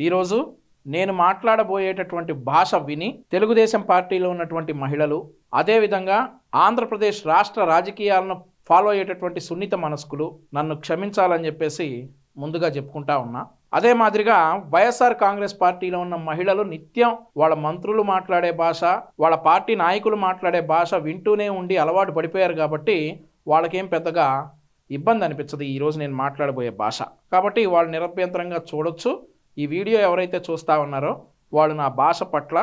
ఈరోజు నేను మాట్లాడబోయేటటువంటి భాష విని తెలుగుదేశం పార్టీలో ఉన్నటువంటి మహిళలు, అదేవిధంగా ఆంధ్రప్రదేశ్ రాష్ట్ర రాజకీయాలను ఫాలో అయ్యేటటువంటి సున్నిత మనస్కులు నన్ను క్షమించాలని చెప్పేసి ముందుగా చెప్పుకుంటా ఉన్నా. అదే మాదిరిగా వైఎస్ఆర్ కాంగ్రెస్ పార్టీలో ఉన్న మహిళలు నిత్యం వాళ్ళ మంత్రులు మాట్లాడే భాష, వాళ్ళ పార్టీ నాయకులు మాట్లాడే భాష వింటూనే ఉండి అలవాటు పడిపోయారు కాబట్టి వాళ్ళకేం పెద్దగా ఇబ్బంది అనిపించదు ఈరోజు నేను మాట్లాడబోయే భాష. కాబట్టి వాళ్ళు నిరభ్యంతరంగా చూడొచ్చు. ఈ వీడియో ఎవరైతే చూస్తూ ఉన్నారో వాళ్ళు నా భాష పట్ల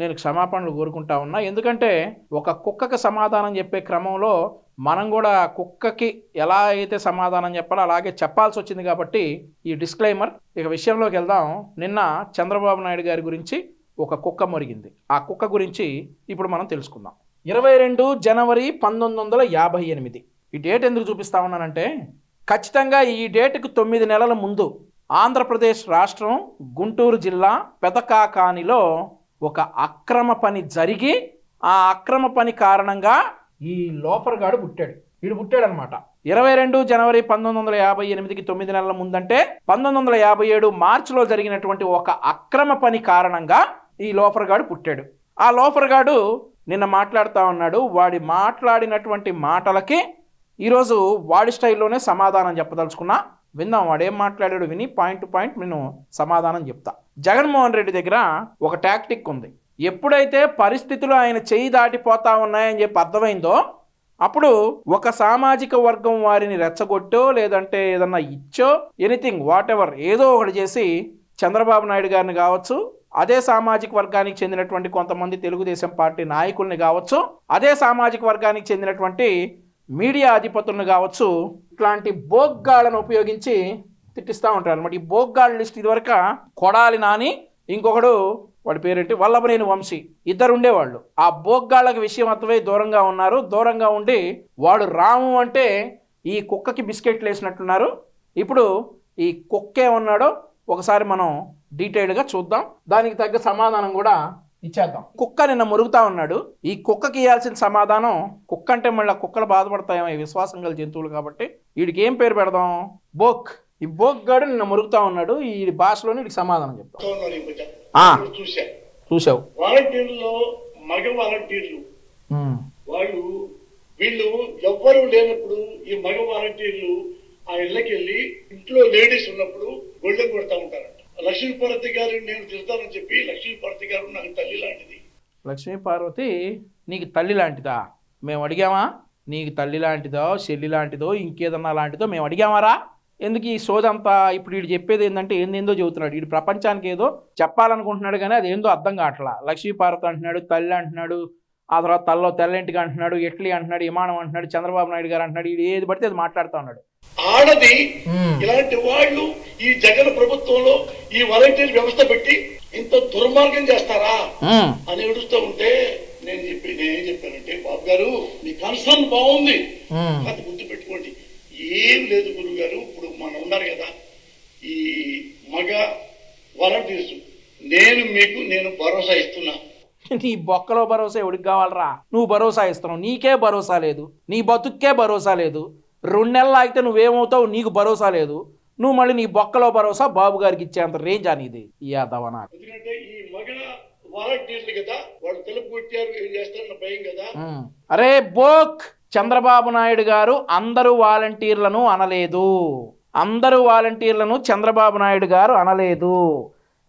నేను క్షమాపణలు కోరుకుంటా ఉన్నా. ఎందుకంటే ఒక కుక్కకి సమాధానం చెప్పే క్రమంలో మనం కూడా కుక్కకి ఎలా అయితే సమాధానం చెప్పాలో అలాగే చెప్పాల్సి వచ్చింది కాబట్టి ఈ డిస్క్లైమర్. ఇక విషయంలోకి వెళ్దాం. నిన్న చంద్రబాబు నాయుడు గారి గురించి ఒక కుక్క మొరిగింది. ఆ కుక్క గురించి ఇప్పుడు మనం తెలుసుకుందాం. 22 జనవరి 1958. ఈ డేట్ ఎందుకు చూపిస్తా ఉన్నానంటే ఖచ్చితంగా ఈ డేటుకు 9 నెలల ముందు ఆంధ్రప్రదేశ్ రాష్ట్రం గుంటూరు జిల్లా పెదకాకానిలో ఒక అక్రమ పని జరిగి ఆ అక్రమ పని కారణంగా ఈ లోఫర్ గాడు పుట్టాడు. వీడు పుట్టాడనమాట 22 జనవరి 1958కి 9 నెలల ముందంటే 1957 మార్చిలో జరిగినటువంటి ఒక అక్రమ పని కారణంగా ఈ లోఫర్ గాడు పుట్టాడు. ఆ లోఫర్ గాడు నిన్న మాట్లాడుతూ ఉన్నాడు. వాడి మాట్లాడినటువంటి మాటలకి ఈరోజు వాడి స్టైల్లోనే సమాధానం చెప్పదలుచుకున్నా. విందాం వాడేం మాట్లాడాడు విని పాయింట్ టు పాయింట్ నేను సమాధానం చెప్తా. జగన్మోహన్ రెడ్డి దగ్గర ఒక టాక్టిక్ ఉంది. ఎప్పుడైతే పరిస్థితులు ఆయన చేయి దాటిపోతా ఉన్నాయని చెప్పి అర్థమైందో అప్పుడు ఒక సామాజిక వర్గం వారిని రెచ్చగొట్టో లేదంటే ఏదన్నా ఇచ్చో ఎనీథింగ్ వాట్ ఎవర్ ఏదో ఒకటి చేసి చంద్రబాబు నాయుడు గారిని కావచ్చు, అదే సామాజిక వర్గానికి చెందినటువంటి కొంతమంది తెలుగుదేశం పార్టీ నాయకుల్ని కావచ్చు, అదే సామాజిక వర్గానికి చెందినటువంటి మీడియా అధిపతులను కావచ్చు, ఇట్లాంటి బోగ్గాళ్ళను ఉపయోగించి తిట్టిస్తూ ఉంటారు అనమాట. ఈ బోగ్గాళ్ళ లిస్ట్ ఇదివరకు కొడాలి నాని, ఇంకొకడు వాడి పేరేంటి వల్లభనేని వంశీ, ఇద్దరు ఉండేవాళ్ళు. ఆ బోగ్గాళ్ళకి విషయం అర్థమై దూరంగా ఉన్నారు. దూరంగా ఉండి వాడు రాము అంటే ఈ కుక్కకి బిస్కెట్లు వేసినట్టున్నారు. ఇప్పుడు ఈ కుక్క ఏమన్నాడో ఒకసారి మనం డీటెయిల్డ్గా చూద్దాం. దానికి తగ్గ సమాధానం కూడా ఇచ్చేద్దాం. కుక్క నిన్న మురుగుతా ఉన్నాడు. ఈ కుక్కకి ఇవ్వాల్సిన సమాధానం, కుక్క అంటే మళ్ళీ కుక్కలు బాధపడతాయేమో, ఈ విశ్వాసం గల జంతువులు కాబట్టి వీడికి ఏం పేరు పెడదాం? బోక్. ఈ బోక్ గాడు నిన్న మురుగుతా ఉన్నాడు. ఈ భాషలోని వీడికి సమాధానం చెప్తాం. చూసావు వాలంటీర్లో మగ వాలంటీర్లు వాళ్ళు వీళ్ళు ఎవ్వరూ లేనప్పుడు ఈ మగ వాలంటీర్లు ఆ ఇళ్ళకి వెళ్ళి ఇంట్లో లేడీస్ ఉన్నప్పుడు గొళ్ళెం కొడతా ఉంటారంట. లక్ష్మీపార్వతి గారు నేను తిడతానని చెప్పి లక్ష్మీపార్వతి గారు నాకు తల్లి లాంటిది. లక్ష్మీపార్వతి నీకు తల్లి లాంటిదా? మేము అడిగామా? నీకు తల్లి లాంటిదో చెల్లి లాంటిదో ఇంకేదన్నా లాంటిదో మేము అడిగామారా? ఎందుకు ఈ సోదంతా? ఇప్పుడు వీడు చెప్పేది ఏంటంటే ఏందేందో చెబుతున్నాడు. వీడు ప్రపంచానికి ఏదో చెప్పాలనుకుంటున్నాడు కానీ అది ఏందో అర్థం కావట్లా. లక్ష్మీపార్వతి అంటున్నాడు, తల్లి అంటున్నాడు, ఆ తర్వాత తల్లో తెల్లంటిగా అంటున్నాడు, ఎట్లీ అంటున్నాడు, విమానం అంటున్నాడు, చంద్రబాబు నాయుడు గారు అంటున్నాడు. వీడు ఏది పడితే అది మాట్లాడుతూ ఉన్నాడు. ఆడది ఇలాంటి వాళ్ళు ఈ జగన్ ప్రభుత్వంలో ఈ వాలంటీర్ వ్యవస్థ పెట్టి ఇంత దుర్మార్గం చేస్తారా అని ఏడుస్తూ ఉంటే నేనేం చెప్పానంటే, బాబు గారు మీ కన్సర్న్ బాగుంది, అది గుర్తు పెట్టుకోండి. ఏం లేదు గురువు గారు, ఇప్పుడు మనం ఉన్నారు కదా ఈ మగ వాలంటీర్స్, నేను భరోసా ఇస్తున్నా. నీ బొక్కలో భరోసా ఎవడికి కావాలరా? నువ్వు భరోసా ఇస్తున్నావు, నీకే భరోసా లేదు, నీ బతుక్కే భరోసా లేదు. 2 నెలలు ఆగితే నువ్వేమవుతావు నీకు భరోసా లేదు. నువ్వు మళ్ళీ నీ బొక్కలో భరోసా బాబు గారికి ఇచ్చేంత రేంజ్ అనేది ఈ అదవనా? ఎందుకంటే ఈ మగ వాలంటీర్లు కదా వాళ్ళు తెలుపు కొట్టారు, ఏం చేస్తారన్న భయం కదా. అరే బోక్, చంద్రబాబు నాయుడు గారు అందరూ వాలంటీర్లను అనలేదు. అందరూ వాలంటీర్లను చంద్రబాబు నాయుడు గారు అనలేదు.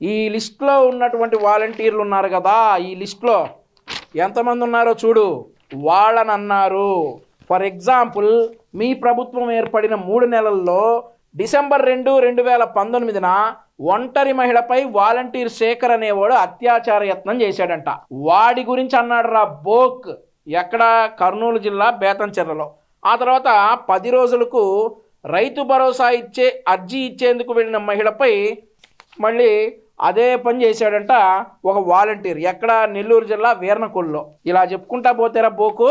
ఈ లిస్ట్లో ఉన్నటువంటి వాలంటీర్లు ఉన్నారు కదా, ఈ లిస్ట్లో ఎంతమంది ఉన్నారో చూడు, వాళ్ళని అన్నారు. ఫర్ ఎగ్జాంపుల్, మీ ప్రభుత్వం ఏర్పడిన 3 నెలల్లో డిసెంబర్ 2, 2019 ఒంటరి మహిళపై వాలంటీర్ శేఖర్ అనేవాడు అత్యాచార యత్నం చేశాడంట. వాడి గురించి అన్నాడు రా బోక్. ఎక్కడ? కర్నూలు జిల్లా బేతంచెర్లలో. ఆ తర్వాత 10 రోజులకు రైతు భరోసా అర్జీ ఇచ్చేందుకు వెళ్ళిన మహిళపై మళ్ళీ అదే పని చేశాడంట ఒక వాలంటీర్. ఎక్కడ? నెల్లూరు జిల్లా వీర్నకొల్లో. ఇలా చెప్పుకుంటా పోతేరా బోకు.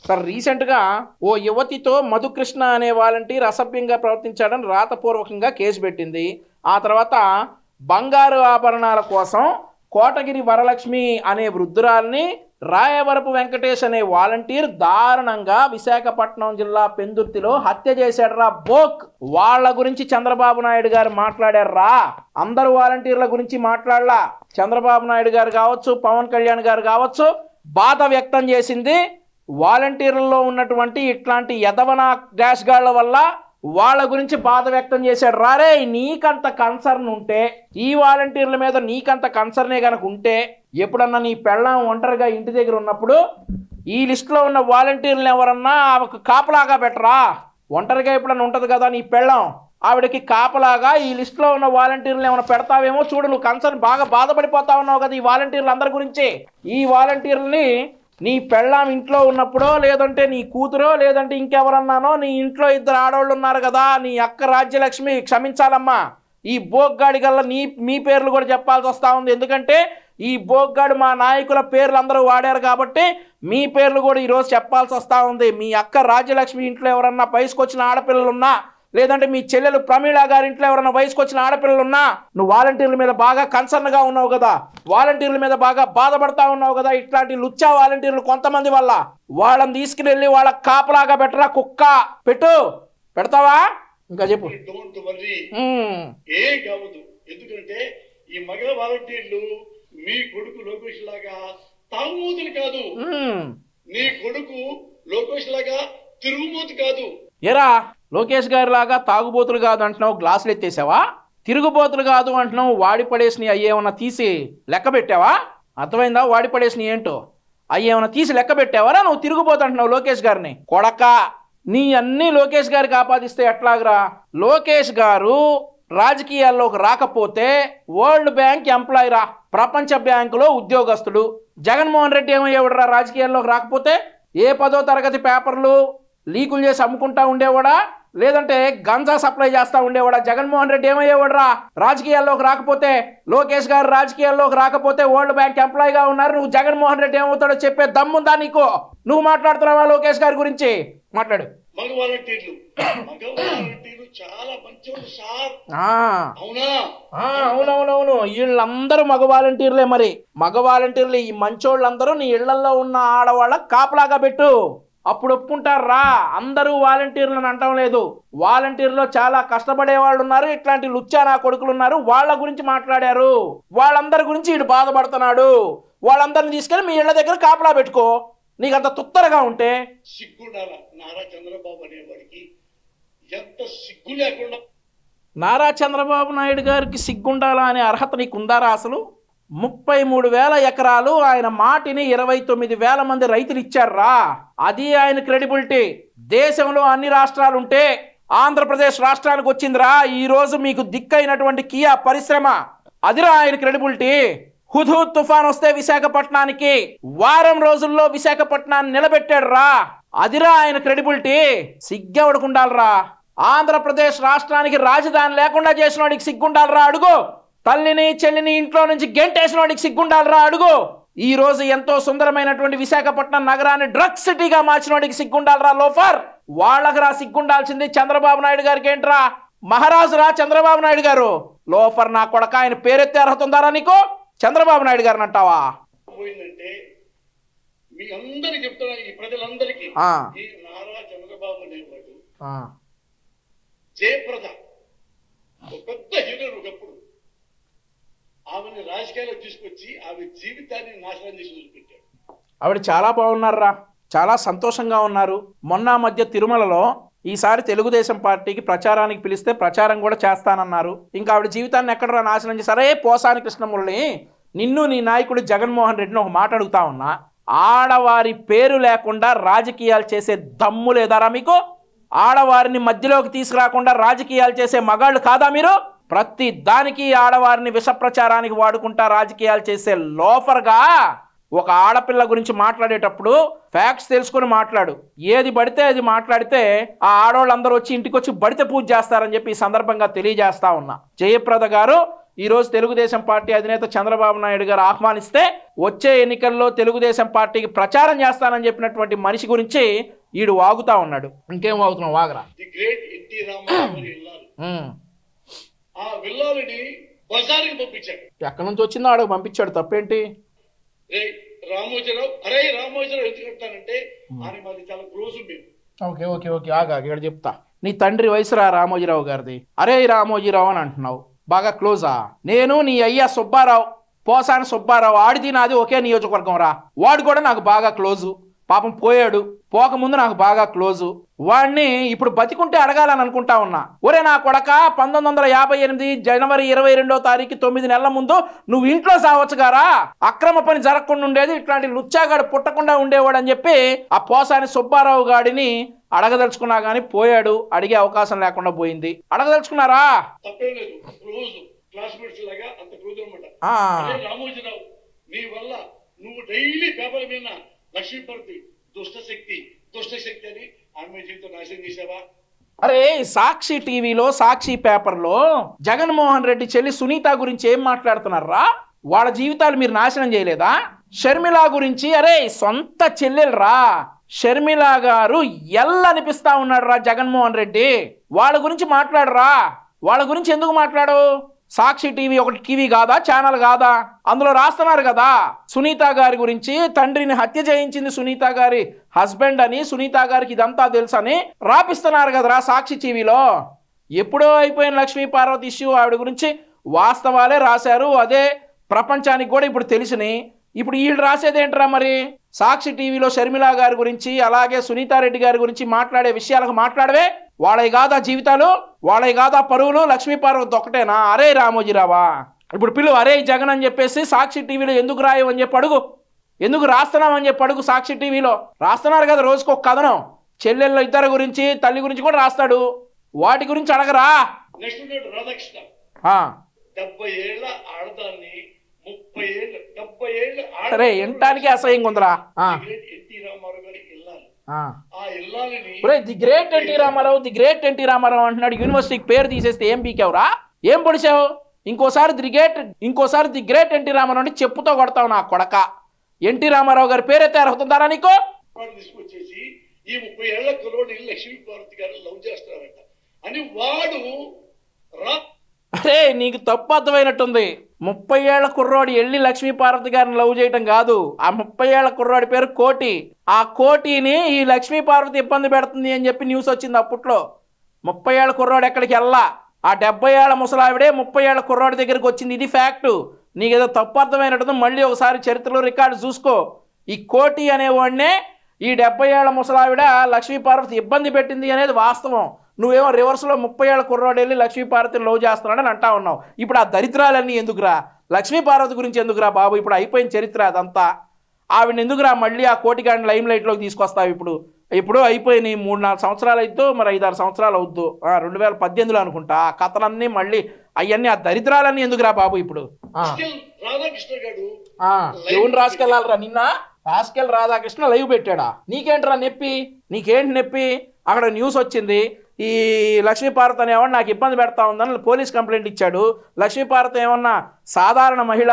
సార్ రీసెంట్గా ఓ యువతితో మధుకృష్ణ అనే వాలంటీర్ అసభ్యంగా ప్రవర్తించాడని రాతపూర్వకంగా కేసు పెట్టింది. ఆ తర్వాత బంగారు ఆభరణాల కోసం కోటగిరి వరలక్ష్మి అనే వృద్ధురాల్ని రాయవరపు వెంకటేష్ అనే వాలంటీర్ దారుణంగా విశాఖపట్నం జిల్లా పెందుర్తిలో హత్య చేశాడురా బోక్. వాళ్ళ గురించి చంద్రబాబు నాయుడు గారు మాట్లాడారా? అందరు వాలంటీర్ల గురించి మాట్లాడలా. చంద్రబాబు నాయుడు గారు కావచ్చు, పవన్ కళ్యాణ్ గారు కావచ్చు, బాధ వ్యక్తం చేసింది వాలంటీర్లలో ఉన్నటువంటి ఇట్లాంటి యదవన డాష్ గాళ్ల వల్ల. వాళ్ళ గురించి బాధ వ్యక్తం చేశాడు. రారే, నీకంత కన్సర్న్ ఉంటే, ఈ వాలంటీర్ల మీద నీకంత కన్సర్నే కనుక ఉంటే, ఎప్పుడన్నా నీ పెళ్ళాం ఒంటరిగా ఇంటి దగ్గర ఉన్నప్పుడు ఈ లిస్టులో ఉన్న వాలంటీర్లు ఎవరన్నా ఆమెకు కాపలాగా పెట్టరా? ఒంటరిగా ఎప్పుడన్నా ఉంటుంది కదా నీ పెళ్ళాం, ఆవిడకి కాపలాగా ఈ లిస్టులో ఉన్న వాలంటీర్లు ఏమైనా పెడతావేమో చూడు. నువ్వు కన్సర్న్ బాగా బాధపడిపోతా ఉన్నావు కదా ఈ వాలంటీర్లు అందరి గురించి. ఈ వాలంటీర్లని నీ పెళ్ళాం ఇంట్లో ఉన్నప్పుడో, లేదంటే నీ కూతురో, లేదంటే ఇంకెవరన్నానో, నీ ఇంట్లో ఇద్దరు ఆడవాళ్ళు ఉన్నారు కదా, నీ అక్క రాజ్యలక్ష్మి, క్షమించాలమ్మా, ఈ బోగ్గాడి గల్లా మీ పేర్లు కూడా చెప్పాల్సి వస్తూ ఉంది. ఎందుకంటే ఈ బోగ్గాడు మా నాయకుల పేర్లు అందరూ వాడారు కాబట్టి మీ పేర్లు కూడా ఈరోజు చెప్పాల్సి వస్తూ ఉంది. మీ అక్క రాజ్యలక్ష్మి ఇంట్లో ఎవరన్నా వయసుకు వచ్చిన ఆడపిల్లలున్నా, లేదంటే మీ చెల్లెలు ప్రమీళ గారి ఇంట్లో ఎవరైనా వయసుకు వచ్చిన ఆడపిల్లలున్నా, నువ్వు వాలంటీర్ల మీద బాగా కన్సర్న్గా ఉన్నావు కదా, వాలంటీర్ల మీద బాగా బాధపడతా ఉన్నావు కదా. ఇట్లాంటి లుచ్చా వాలంటీర్లు కొంతమంది వల్ల వాళ్ళని తీసుకుని వెళ్ళి వాళ్ళ కాపలాగా పెట్టరా, కుక్క పెట్టు. పెడతావా? ఇంకా చెప్పు. ఏం కావద్దు. ఎందుకంటే ఈ మగ వాలంటీర్లు మీ కొడుకు లోకేష్ లాగా తాగుమూతులు కాదు, నీ కొడుకు లోకేష్ లాగా తిరుగుమూతి కాదు. ఎరా, లోకేష్ గారి లాగా తాగుబోతులు కాదు అంటున్నావు, గ్లాసులు ఎత్తేసావా? తిరుగుబోతులు కాదు అంటున్నావు, వాడి పడేసిని అయ్యేమన్నా తీసి లెక్క పెట్టావా? అర్థమైందా? వాడి పడేసిని ఏంటో అయ్యేమన్నా తీసి లెక్క పెట్టావారా? నువ్వు తిరుగుబోతు అంటున్నావు లోకేష్ గారిని. కొడక, నీ అన్నీ లోకేష్ గారికి ఆపాదిస్తే ఎట్లాగరా? లోకేష్ గారు రాజకీయాల్లోకి రాకపోతే వరల్డ్ బ్యాంక్ ఎంప్లాయీ రా, ప్రపంచ బ్యాంకులో ఉద్యోగస్తుడు. జగన్మోహన్ రెడ్డి ఏమయ్యేవాడురా రాజకీయాల్లోకి రాకపోతే? ఏ 10వ తరగతి పేపర్లు లీకులు చేసి అమ్ముకుంటా ఉండేవాడా, లేదంటే గంజా సప్లై చేస్తా ఉండేవాడా? జగన్మోహన్ రెడ్డి ఏమయ్యేవాడురా రాజకీయాల్లోకి రాకపోతే? లోకేష్ గారు రాజకీయాల్లోకి రాకపోతే వరల్డ్ బ్యాంక్ ఎంప్లాయీగా ఉన్నారు. నువ్వు జగన్మోహన్ రెడ్డి ఏమవుతాడో చెప్పే దమ్ముందా నీకు? నువ్వు మాట్లాడుతున్నావా లోకేష్ గారి గురించి? మాట్లాడు. మగ వాలంటీర్లు చాలా మంచివాళ్ళు సార్. అవునవునవును, వీళ్ళందరూ మగ వాలంటీర్లే. మరి మగ వాలంటీర్లు ఈ మంచోళ్ళందరూ నీ ఇళ్లలో ఉన్న ఆడవాళ్ళ కాపలాగా పెట్టు, అప్పుడు ఒప్పుకుంటారా? అందరూ వాలంటీర్లను అంటం లేదు. వాలంటీర్లో చాలా కష్టపడే వాళ్ళు ఉన్నారు, ఇట్లాంటి లుచ్చా నా కొడుకులు ఉన్నారు. వాళ్ళ గురించి మాట్లాడారు. వాళ్ళందరి గురించి వీడు బాధపడుతున్నాడు. వాళ్ళందరిని తీసుకెళ్ళి మీ ఇళ్ల దగ్గర కాపలా పెట్టుకో, నీకంత తుత్తరగా ఉంటే. సిగ్గుండాల నారా చంద్రబాబు అనేవాడికి, ఎంత సిగ్గు లేకుండా. నారా చంద్రబాబు నాయుడు గారికి సిగ్గుండాలా అనే అర్హత నీకు ఉందారా అసలు? 33,000 ఎకరాలు ఆయన మాటిని 29,000 మంది రైతులు ఇచ్చారా? అది ఆయన క్రెడిబిలిటీ. దేశంలో అన్ని రాష్ట్రాలుంటే ఆంధ్రప్రదేశ్ రాష్ట్రానికి వచ్చిందిరా ఈరోజు మీకు దిక్కైనటువంటి కియా పరిశ్రమ. అదిరా ఆయన క్రెడిబిలిటీ. హుద్హుద్ తుఫాన్ వస్తే విశాఖపట్నానికి వారం రోజుల్లో విశాఖపట్నాన్ని నిలబెట్టాడు రా, అదిరా ఆయన క్రెడిబిలిటీ. సిగ్గెవడుకుండాలరా? ఆంధ్రప్రదేశ్ రాష్ట్రానికి రాజధాని లేకుండా చేసిన వాడికి సిగ్గుండాలరా అడుగు. తల్లిని చెల్లిని ఇంట్లో నుంచి గెంటేసిన వాడికి సిగ్గుండాలరా అడుగు. ఈ రోజు ఎంతో సుందరమైనటువంటి విశాఖపట్నం నగరాన్ని డ్రగ్ సిటీగా మార్చిన వాడికి సిగ్గుండాలరా లోఫర్. వాళ్ళకి రా సిగ్గుండాల్సింది. చంద్రబాబు నాయుడు గారికి ఏంట్రా మహారాజు రా చంద్రబాబు నాయుడు గారు. లోఫర్ నా కొడక, ఆయన పేరెత్తే అర్హత ఉందారా నీకు? చంద్రబాబు నాయుడు గారిని అంటావా? పోయిందంటే మీ అందరికి చెప్తున్నా, ఈ ప్రజలందరికీ ఈ నారా చంద్రబాబు అనేవాడు జయప్రద ఒక పెద్ద హీరో. ఒకప్పుడు ఆమెను రాజకీయాల్లో తీసుకొచ్చి ఆమె జీవితాన్ని నాశనం చేసి వదిలిపెట్టాడు. ఆవిడ చాలా బాగున్నారా, చాలా సంతోషంగా ఉన్నారు. మొన్న మధ్య తిరుమలలో ఈసారి తెలుగుదేశం పార్టీకి ప్రచారానికి పిలిస్తే ప్రచారం కూడా చేస్తానన్నారు. ఇంకా ఆవిడ జీవితాన్ని ఎక్కడరా నాశనం చేశారే? పోసాని కృష్ణమురళి, నిన్ను నీ నాయకుడు జగన్మోహన్ రెడ్డిని ఒక మాట అడుగుతా ఉన్నా, ఆడవారి పేరు లేకుండా రాజకీయాలు చేసే దమ్ము లేదారా మీకు? ఆడవారిని మధ్యలోకి తీసుకురాకుండా రాజకీయాలు చేసే మగాళ్ళు కాదా మీరు? ప్రతి దానికి ఆడవారిని విష ప్రచారానికి వాడుకుంటా రాజకీయాలు చేసే లోఫర్గా. ఒక ఆడపిల్ల గురించి మాట్లాడేటప్పుడు ఫ్యాక్ట్స్ తెలుసుకుని మాట్లాడు. ఏది పడితే అది మాట్లాడితే ఆ ఆడవాళ్ళందరూ వచ్చి ఇంటికి వచ్చి బడితే పూజ చేస్తారని చెప్పి ఈ సందర్భంగా తెలియజేస్తా ఉన్నా. జయప్రద గారు ఈరోజు తెలుగుదేశం పార్టీ అధినేత చంద్రబాబు నాయుడు గారు ఆహ్వానిస్తే వచ్చే ఎన్నికల్లో తెలుగుదేశం పార్టీకి ప్రచారం చేస్తానని చెప్పినటువంటి మనిషి గురించి ఈడు వాగుతా ఉన్నాడు. ఇంకేం వాగుతున్నావు? వాగరా. ఆ విల్లాలని బజారుకి పంపించాడు. ఎక్కడి నుంచి వచ్చిందో ఆడకు పంపించాడు, తప్పేంటి? రామోజీరావు, అరే రామోజీరావు ఎందుకు అంటానంటే ఆయన మాది చాలా క్లోజ్ మేము. ఓకే ఓకే ఓకే ఆగా ఇక్కడ చెప్తా. నీ తండ్రి వయసురా రామోజీరావు గారిది, అరే రామోజీరావు అని అంటున్నావు, బాగా క్లోజా? నేను నీ అయ్యా సుబ్బారావు, పోసాని సుబ్బారావు, ఆడిది నాది ఒకే నియోజకవర్గం రా. వాడు కూడా నాకు బాగా క్లోజు, పాపం పోయాడు, పోకముందు నాకు బాగా క్లోజు. వాడిని ఇప్పుడు బతికుంటే అడగాలని అనుకుంటా ఉన్నా. ఒరే నా కొడక, 1958 జనవరి 22వ తారీఖు 9 నెలల ముందు నువ్వు ఇంట్లో సావచ్చుగారా, అక్రమ పని జరగకుండా ఉండేది, ఇట్లాంటి లుచ్చాగాడు పుట్టకుండా ఉండేవాడు అని చెప్పి ఆ పోసాని సుబ్బారావు గాడిని అడగదలుచుకున్నా గానీ పోయాడు, అడిగే అవకాశం లేకుండా పోయింది. అడగదలుచుకున్నారా? తప్పేం లేదు, క్లోజ్ క్లాస్మేట్స్ లాగా అంత క్లోజ్ అనమాట. రామోజీరావు నీ వల్ల నువ్వు డైలీ పేపర్ మీద లక్ష్మీపతి దుష్టశక్తి అని ఆమె జీవితం నాశనం చేసావా? అరే సాక్షి టీవీలో, సాక్షి పేపర్లో జగన్మోహన్ రెడ్డి చెల్లి సునీత గురించి ఏం మాట్లాడుతున్నారా? వాళ్ళ జీవితాలు మీరు నాశనం చేయలేదా? షర్మిల గురించి, అరే సొంత చెల్లెలరా షర్మిల గారు అనిపిస్తా ఉన్నాడు రా జగన్మోహన్ రెడ్డి. వాళ్ళ గురించి మాట్లాడరా? వాళ్ళ గురించి ఎందుకు మాట్లాడు? సాక్షి టీవీ ఒకటి టీవీ కాదా, ఛానల్ కాదా? అందులో రాస్తున్నారు కదా సునీత గారి గురించి, తండ్రిని హత్య చేయించింది సునీత గారి హస్బెండ్ అని, సునీత గారికి ఇదంతా తెలుసని రాపిస్తున్నారు కదరా సాక్షి టీవీలో. ఎప్పుడో అయిపోయిన లక్ష్మీ పార్వతి ఇష్యూ, ఆవిడ గురించి వాస్తవాలే రాశారు, అదే ప్రపంచానికి కూడా ఇప్పుడు తెలిసినాయి. ఇప్పుడు వీళ్ళు రాసేదేంట్రా మరి? సాక్షి టీవీలో షర్మిల గారి గురించి అలాగే సునీతారెడ్డి గారి గురించి మాట్లాడే విషయాలకు మాట్లాడవే. వాళ్ళవి కాదా జీవితాలు, వాళ్ళవి కాదా పరువులు? లక్ష్మీ పార్వతి ఒక్కటేనా? అరే రామోజీరావా, ఇప్పుడు పిలువు, అరే జగన్ అని చెప్పేసి సాక్షి టీవీలో ఎందుకు రాయవని చెప్పి అడుగు, ఎందుకు రాస్తున్నామని చెప్పి అడుగు. సాక్షి టీవీలో రాస్తున్నారు కదా రోజుకు ఒక కథనం, చెల్లెళ్ళ ఇద్దరు గురించి, తల్లి గురించి కూడా రాస్తాడు, వాటి గురించి అడగరా? రాధాకృష్ణ 70 ఏళ్ల ఆడదాన్ని 30 ఏళ్ళ 70 ఏళ్ళ అరే ఎంటానికి అసహ్యంగా ఉందిరా. ఎన్టీ రామారావు గారి ఇల్లాలి, the great NT Rama Rao, the great NT Rama Rao అంటున్నాడు. యూనివర్సిటీకి పేరు తీసేస్తే ఏం పీకావురా? ఏం పొడిచావు? ఇంకోసారి ది గ్రేట్ ఎన్టీ రామారావు అంటే చెప్పుతో కొడతావు నా కొడక. ఎన్టీ రామారావు గారి పేరైతే అర్హతుందారా నీకు? తీసుకొచ్చేసి ఈ 30 ఏళ్ల కుర్రోడు లక్ష్మీ పార్వతి గారు లవ్ చేస్తారంట అని వాడు అరే నీకు తప్పు అర్థమైనట్టుంది. 30 ఏళ్ల కుర్రోడు వెళ్ళి లక్ష్మీ పార్వతి గారిని లవ్ చేయటం కాదు, ఆ 30 ఏళ్ల కుర్రోడి పేరు కోటి. ఆ కోటిని ఈ లక్ష్మీ పార్వతి ఇబ్బంది పెడుతుంది అని చెప్పి న్యూస్ వచ్చింది అప్పట్లో. 30 ఏళ్ల కుర్రోడు ఎక్కడికి వెళ్ళా, ఆ 70 ఏళ్ల ముసలావిడే 30 ఏళ్ల కుర్రోడి దగ్గరికి వచ్చింది. ఇది ఫ్యాక్టు. నీకేదో తప్పు అర్థమైనట్టు మళ్ళీ ఒకసారి చరిత్రలో రికార్డు చూసుకో. ఈ కోటి అనేవాడినే ఈ 70 ఏళ్ల ముసలావిడ లక్ష్మీ పార్వతి ఇబ్బంది పెట్టింది అనేది వాస్తవం. నువ్వేమో రివర్స్లో 30 ఏళ్ల కుర్రోడు వెళ్ళి లక్ష్మీ పార్వతిని లవ్ చేస్తున్నాడని అంటా ఉన్నావు. ఇప్పుడు ఆ దరిద్రాలన్నీ ఎందుకురా? లక్ష్మీ పార్వతి గురించి ఎందుకురా బాబు? ఇప్పుడు అయిపోయిన చరిత్ర అదంతా. ఆవిడ ఎందుకురా మళ్ళీ ఆ కోటిగాడిని లైమ్ లైట్లోకి తీసుకొస్తావు? ఇప్పుడు అయిపోయినాయి 3-4 సంవత్సరాలు అవుద్దు, మరి 5-6 సంవత్సరాలు అవుద్దు, 2018లో అనుకుంటా. ఆ కథలన్నీ మళ్ళీ అవన్నీ, ఆ దరిద్రాలన్నీ ఎందుకురా బాబు? ఇప్పుడు ఎవరు రాసుకెళ్ళాలరా? నిన్న రాసుకెళ్ళి రాధాకృష్ణ లైవ్ పెట్టాడా? నీకేంట్రా నొప్పి? నీకేంటి నొప్పి? అక్కడ న్యూస్ వచ్చింది, ఈ లక్ష్మీపార్వతి అనేవాడు నాకు ఇబ్బంది పెడతా ఉందని పోలీస్ కంప్లైంట్ ఇచ్చాడు. లక్ష్మీపార్వతి ఏమన్నా సాధారణ మహిళ?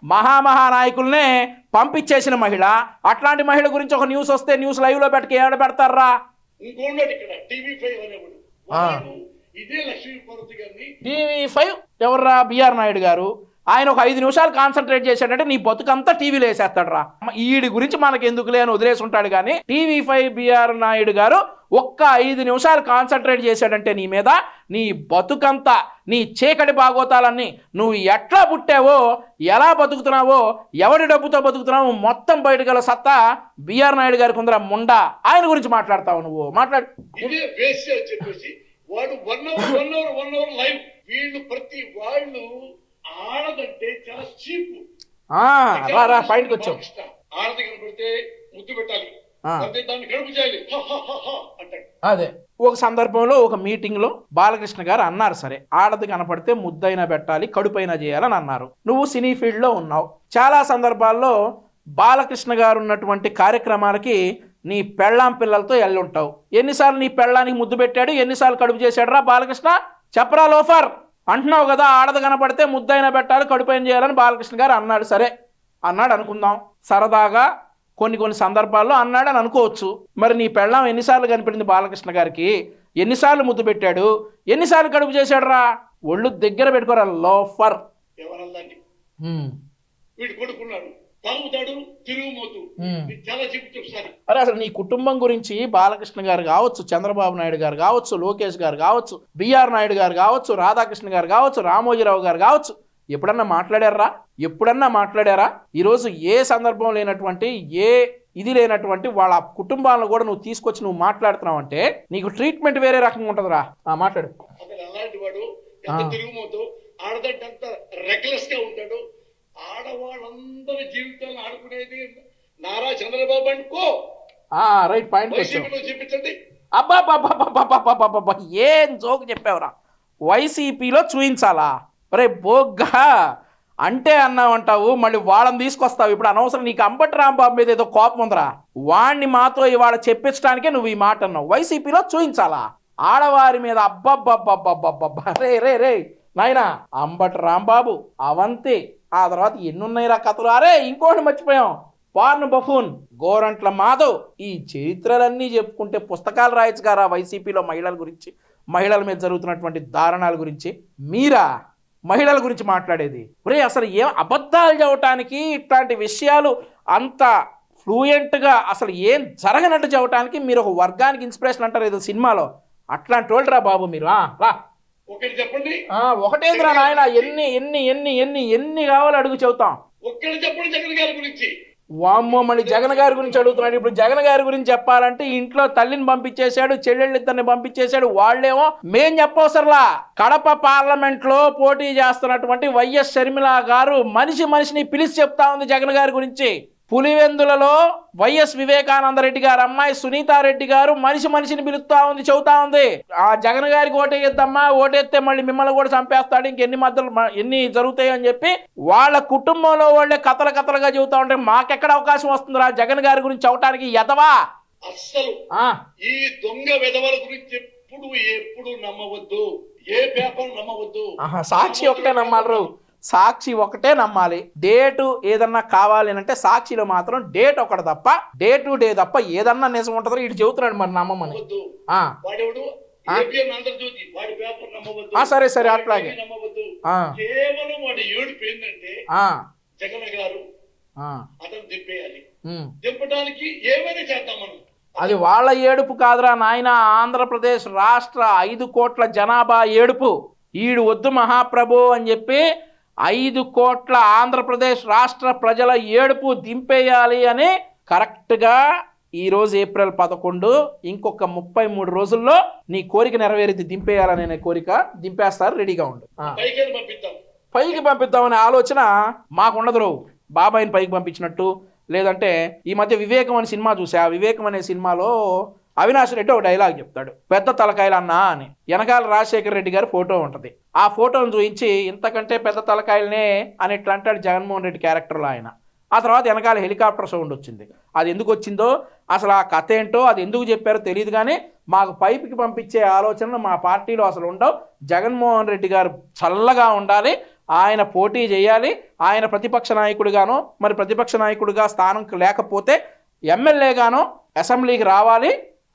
మహానాయకుల్నే పంపించేసిన మహిళ. అట్లాంటి మహిళ గురించి ఒక న్యూస్ వస్తే న్యూస్ లైవ్ లో పెట్టుకు ఏడ పెడతారా? టీవీ5 ఎవర్రా? బిఆర్ నాయుడు గారు. ఆయన ఒక 5 నిమిషాలు కాన్సన్ట్రేట్ చేశాడంటే నీ బతుకంతా టీవీలో వేసేస్తాడు రా. ఈడి గురించి మనకు ఎందుకులే అని వదిలేసి ఉంటాడు. కానీ టీవీ5 బిఆర్ నాయుడు గారు ఒక్క 5 నిమిషాలు కాన్సన్ట్రేట్ చేశాడంటే నీ మీద, నీ బతుకంతా, నీ చీకటి బాగోతాలన్నీ, నువ్వు ఎట్లా పుట్టావో, ఎలా బతుకుతున్నావో, ఎవరి డబ్బుతో బతుకుతున్నావో మొత్తం బయటగల సత్తా బిఆర్ నాయుడు గారికి ఉందిరా ముండా. ఆయన గురించి మాట్లాడతావు నువ్వు? మాట్లాడు. ఆడదంటే చాలా చీపు. పాయింట్కి వచ్చావు. ఆడది కనపడితే ముద్దు పెట్టాలి, దాన్ని గడుపు చేయాలి అంటాడు. అదే ఒక సందర్భంలో ఒక మీటింగ్ లో బాలకృష్ణ గారు అన్నారు, సరే ఆడది కనపడితే ముద్దైనా పెట్టాలి, కడుపైనా చేయాలని అన్నారు. నువ్వు సినీ ఫీల్డ్ లో ఉన్నావు, చాలా సందర్భాల్లో బాలకృష్ణ గారు ఉన్నటువంటి కార్యక్రమాలకి నీ పెళ్ళాం పిల్లలతో వెళ్ళుంటావు. ఎన్నిసార్లు నీ పెళ్ళానికి ముద్దు పెట్టాడు, ఎన్నిసార్లు కడుపు చేశాడు రా బాలకృష్ణ? చెప్పరా లోఫర్ అంటున్నావు కదా. ఆడది కనపడితే ముద్దైనా పెట్టాలి, కడుపైన చేయాలని బాలకృష్ణ గారు అన్నాడు. సరే అన్నాడు అనుకుందాం, సరదాగా కొన్ని సందర్భాల్లో అన్నాడని అనుకోవచ్చు. మరి నీ పెళ్ళాం ఎన్నిసార్లు కనిపించింది బాలకృష్ణ గారికి? ఎన్నిసార్లు ముద్దు పెట్టాడు, ఎన్నిసార్లు కడుపు చేశాడు రా? ఒళ్ళు దగ్గర పెట్టుకోరా లోఫర్. వీడు కొడుకున్నాడు, తాగుతాడు, తిరుగుమోతు. చాలా చెప్తారు. అరే అసలు నీ కుటుంబం గురించి బాలకృష్ణ గారు కావచ్చు, చంద్రబాబు నాయుడు గారు కావచ్చు, లోకేష్ గారు కావచ్చు, బిఆర్ నాయుడు గారు కావచ్చు, రాధాకృష్ణ గారు కావచ్చు, రామోజీరావు గారు కావచ్చు, ఎప్పుడన్నా మాట్లాడారా? ఎప్పుడన్నా మాట్లాడారా? ఈరోజు ఏ సందర్భం లేనటువంటి, ఏ ఇది లేనటువంటి వాళ్ళ కుటుంబాలను కూడా నువ్వు తీసుకొచ్చి నువ్వు మాట్లాడుతున్నావు అంటే నీకు ట్రీట్మెంట్ వేరే రకంగా ఉంటుందిరా. మాట్లాడు. అలాంటి వాడు ఎంత తిరుగుమోతూ, ఆడదంటే అంత రెక్లెస్ గా ఉంటాడు. ఆడవాళ్ళందరి జీవితాలను ఆడుకునేది నారా చంద్రబాబు అనుకో. రైట్ పాయింట్ చూపించండి. అబ్బా ఏం జోక్ చెప్పావురా. వైసీపీలో చూయించాలా? రే బోగ్గా అంటే అన్నావంటావు, మళ్ళీ వాళ్ళని తీసుకొస్తావు. ఇప్పుడు అనవసరం, నీకు అంబటి రాంబాబు మీద ఏదో కోపం ఉందిరా, వాణ్ణి మాతో ఇవాళ చెప్పించడానికే నువ్వు ఈ మాట అన్నావు. వైసీపీలో చూయించాలా ఆడవారి మీద? అబ్బబ్బబ్బబ్బబ్బబ్బా రే రే రే నాయనా, అంబటి రాంబాబు, అవంతి, ఆ తర్వాత ఎన్నున్నాయిరా కథలు. అరే ఇంకోటి మర్చిపోయాం, పార్న్ బఫూన్ గోరంట్ల మాధవ్. ఈ చరిత్రలన్నీ చెప్పుకుంటే పుస్తకాలు రాయొచ్చు గారా వైసీపీలో మహిళల గురించి, మహిళల మీద జరుగుతున్నటువంటి దారుణాల గురించి. మీరా మహిళల గురించి మాట్లాడేది? ఒరే అసలు ఏం అబద్ధాలు చెప్పడానికి, ఇట్లాంటి విషయాలు అంత ఫ్లూయెంట్గా అసలు ఏం జరగనట్టు చెప్పడానికి మీరు ఒక వర్గానికి ఇన్స్పిరేషన్ అంటారు ఏదో సినిమాలో, అట్లాంటి వాళ్ళరా బాబు మీరు. రా ఒకటి చెప్పండి. ఒకటేంద్రా నాయన, ఎన్ని ఎన్ని ఎన్ని ఎన్ని ఎన్ని కావాలో అడుగు చెబుతాం. ఒక్కటి చెప్పండి జగన్ గారి గురించి. వామ్మో, మళ్ళీ జగన్ గారి గురించి అడుగుతున్నాడు. ఇప్పుడు జగన్ గారి గురించి చెప్పాలంటే ఇంట్లో తల్లిని పంపించేశాడు, చెల్లెళ్ళిద్దరిని పంపించేశాడు. వాళ్ళేమో మేం చెప్పవసరలా. కడప పార్లమెంట్ లో పోటీ చేస్తున్నటువంటి వైఎస్ షర్మిల గారు మనిషిని పిలిచి చెప్తా ఉంది జగన్ గారి గురించి. పులివెందులలో వైఎస్ వివేకానంద రెడ్డి గారు అమ్మాయి సునీతారెడ్డి గారు మనిషిని పిలుస్తా ఉంది, చెబుతా ఉంది, ఆ జగన్ గారికి ఓటేయద్దమ్మా, ఓటేస్తే మళ్ళీ మిమ్మల్ని కూడా చంపేస్తాడు, ఇంకెన్ని మధ్యలో ఎన్ని జరుగుతాయి అని చెప్పి వాళ్ళ కుటుంబంలో వాళ్ళే కథలుగా చెబుతా ఉంటే మాకెక్కడ అవకాశం వస్తుందిరా జగన్ గారి గురించి అవటానికి? ఎదవా అస్సలు ఈ దొంగ వెధవల గురించి ఎప్పుడు నమ్మవద్దు, ఏ పేపర్ నమ్మవద్దు. సాక్షి ఒకటే నమ్మాలి, సాక్షి ఒకటే నమ్మాలి. డేటు ఏదన్నా కావాలి అంటే సాక్షిలో మాత్రం డేట్ ఒకటి తప్ప, డే టు డే తప్ప ఏదన్నా నిజం ఉంటుందో ఇటు చెబుతున్నాడు మరి నమ్మమని. సరే సరే అట్లాగే. కేవలం వాడు ఏడుపు ఏంటంటే జగన్ గారు అతను దింపేయాలి, దింపడానికి ఏమైనా చేద్దాం మనం. అది వాళ్ళ ఏడుపు కాదురా నాయన, ఆంధ్రప్రదేశ్ రాష్ట్ర 5 కోట్ల జనాభా ఏడుపు. ఈడు వద్దు మహాప్రభు అని చెప్పి 5 కోట్ల ఆంధ్రప్రదేశ్ రాష్ట్ర ప్రజల ఏడుపు దింపేయాలి అని కరెక్ట్గా ఈరోజు ఏప్రిల్ 11, ఇంకొక 33 రోజుల్లో నీ కోరిక నెరవేరితే దింపేయాలనే కోరిక దింపేస్తారు, రెడీగా ఉండు. పైకి పంపిద్దామనే ఆలోచన మాకుండదు. బాబాయిని పైకి పంపించినట్టు, లేదంటే ఈ మధ్య వివేకం అనే సినిమా చూసా. ఆ వివేకం అనే సినిమాలో అవినాష్ రెడ్డి ఒక డైలాగ్ చెప్తాడు, పెద్ద తలకాయలు అన్నా అని. వెనకాల రాజశేఖర రెడ్డి గారి ఫోటో ఉంటుంది. ఆ ఫోటోను చూపించి ఇంతకంటే పెద్ద తలకాయలనే అని ఇట్లా అంటాడు జగన్మోహన్ రెడ్డి క్యారెక్టర్లో ఆయన. ఆ తర్వాత వెనకాల హెలికాప్టర్ సౌండ్ వచ్చింది. అది ఎందుకు వచ్చిందో, అసలు ఆ కథ ఏంటో, అది ఎందుకు చెప్పారో తెలియదు. కానీ మాకు పైకి పంపించే ఆలోచనలు మా పార్టీలో అసలు ఉండవు. జగన్మోహన్ రెడ్డి గారు చల్లగా ఉండాలి, ఆయన పోటీ చేయాలి, ఆయన ప్రతిపక్ష నాయకుడిగానో, మరి ప్రతిపక్ష నాయకుడిగా స్థానం లేకపోతే ఎమ్మెల్యేగానో అసెంబ్లీకి రావాలి.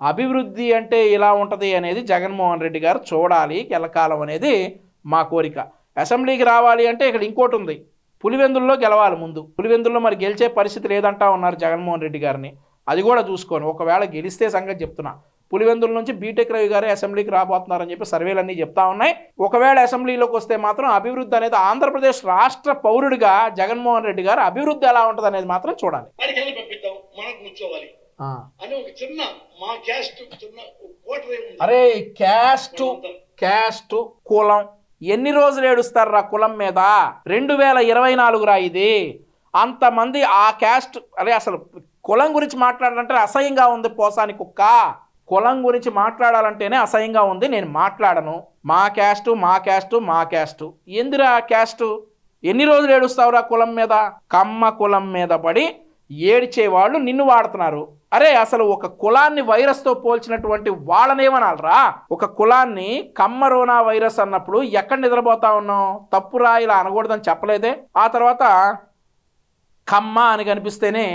అభివృద్ధి అంటే ఇలా ఉంటుంది అనేది జగన్మోహన్ రెడ్డి గారు చూడాలి ఎల్లకాలం అనేది మా కోరిక. అసెంబ్లీకి రావాలి అంటే ఇక్కడ ఇంకోటి ఉంది, పులివెందుల్లో గెలవాలి ముందు. పులివెందుల్లో మరి గెలిచే పరిస్థితి లేదంటా ఉన్నారు జగన్మోహన్ రెడ్డి గారిని. అది కూడా చూసుకోను, ఒకవేళ గెలిస్తే సంగతి చెప్తున్నా. పులివెందుల నుంచి బీటెక్ రవి గారే అసెంబ్లీకి రాబోతున్నారని చెప్పి సర్వేలన్నీ చెప్తా ఉన్నాయి. ఒకవేళ అసెంబ్లీలోకి వస్తే మాత్రం అభివృద్ధి అనేది ఆంధ్రప్రదేశ్ రాష్ట్ర పౌరుడిగా జగన్మోహన్ రెడ్డి గారు అభివృద్ధి ఎలా ఉంటుంది అనేది మాత్రం చూడాలి. అరే క్యాస్ట్ కులం ఎన్ని రోజులు ఏడుస్తారా కులం మీద? 2024 రా ఇది. అంతమంది ఆ క్యాస్ట్, అరే అసలు కులం గురించి మాట్లాడాలంటే అసహ్యంగా ఉంది. పోసాని కుక్క, కులం గురించి మాట్లాడాలంటేనే అసహ్యంగా ఉంది. నేను మాట్లాడను. మా క్యాస్టు ఎందురా క్యాస్టు? ఎన్ని రోజులు ఏడుస్తావురా కులం మీద? కమ్మ కులం మీద పడి ఏడ్చేవాళ్ళు నిన్ను వాడుతున్నారు. అరే అసలు ఒక కులాన్ని వైరస్తో పోల్చినటువంటి వాళ్ళనేమనాలరా? ఒక కులాన్ని కమ్మరోనా వైరస్ అన్నప్పుడు ఎక్కడ నిద్రపోతా ఉన్నాం? తప్పురా, ఇలా అనకూడదని చెప్పలేదే. ఆ తర్వాత కమ్మ అని కనిపిస్తేనే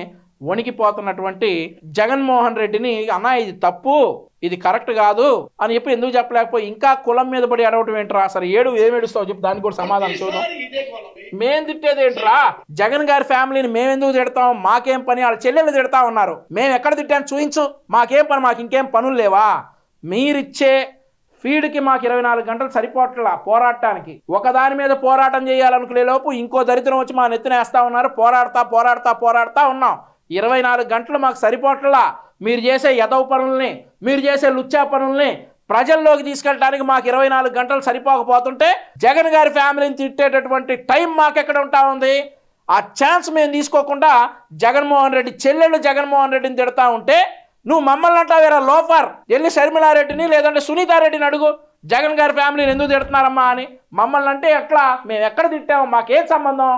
వణికిపోతున్నటువంటి జగన్మోహన్ రెడ్డిని అన్నా ఇది తప్పు, ఇది కరెక్ట్ కాదు అని చెప్పి ఎందుకు చెప్పలేకపోయి ఇంకా కులం మీద పడి అడవటం ఏంట్రా? సరే ఏం ఏడుస్తావు చెప్పి దానికి కూడా సమాధానం చూద్దాం. మేం తిట్టేది ఏంట్రా? జగన్ గారి ఫ్యామిలీని మేమెందుకు తిడతాం? మాకేం పని? వాళ్ళ చెల్లెళ్ళు తిడతా ఉన్నారు. మేము ఎక్కడ తిట్టాను చూయించు. మాకేం పని? మాకు ఇంకేం పనులు లేవా? మీరిచ్చే ఫీడ్కి మాకు 24 గంటలు సరిపోట్లా పోరాటానికి. ఒకదాని మీద పోరాటం చేయాలనుకునే లోపు ఇంకో దరిద్రం వచ్చి మా నెత్తినేస్తా ఉన్నారు. పోరాడుతా ఉన్నాం. 24 గంటలు మాకు సరిపోట్లా. మీరు చేసే యదవ పనుల్ని, మీరు చేసే లుచ్చా పనుల్ని ప్రజల్లోకి తీసుకెళ్ళడానికి మాకు 24 గంటలు సరిపోకపోతుంటే జగన్ గారి ఫ్యామిలీని తిట్టేటటువంటి టైం మాకెక్కడ ఉంటా ఉంది? ఆ ఛాన్స్ మేము తీసుకోకుండా జగన్మోహన్ రెడ్డి చెల్లెళ్ళు జగన్మోహన్ రెడ్డిని తిడతా ఉంటే నువ్వు మమ్మల్ని అంటావేరా లోఫర్? వెళ్ళి షర్మిలారెడ్డిని లేదంటే సునీతారెడ్డిని అడుగు, జగన్ గారి ఫ్యామిలీని ఎందుకు తిడుతున్నారమ్మా అని. మమ్మల్ని అంటే ఎట్లా? మేము ఎక్కడ తిట్టాము? మాకేం సంబంధం?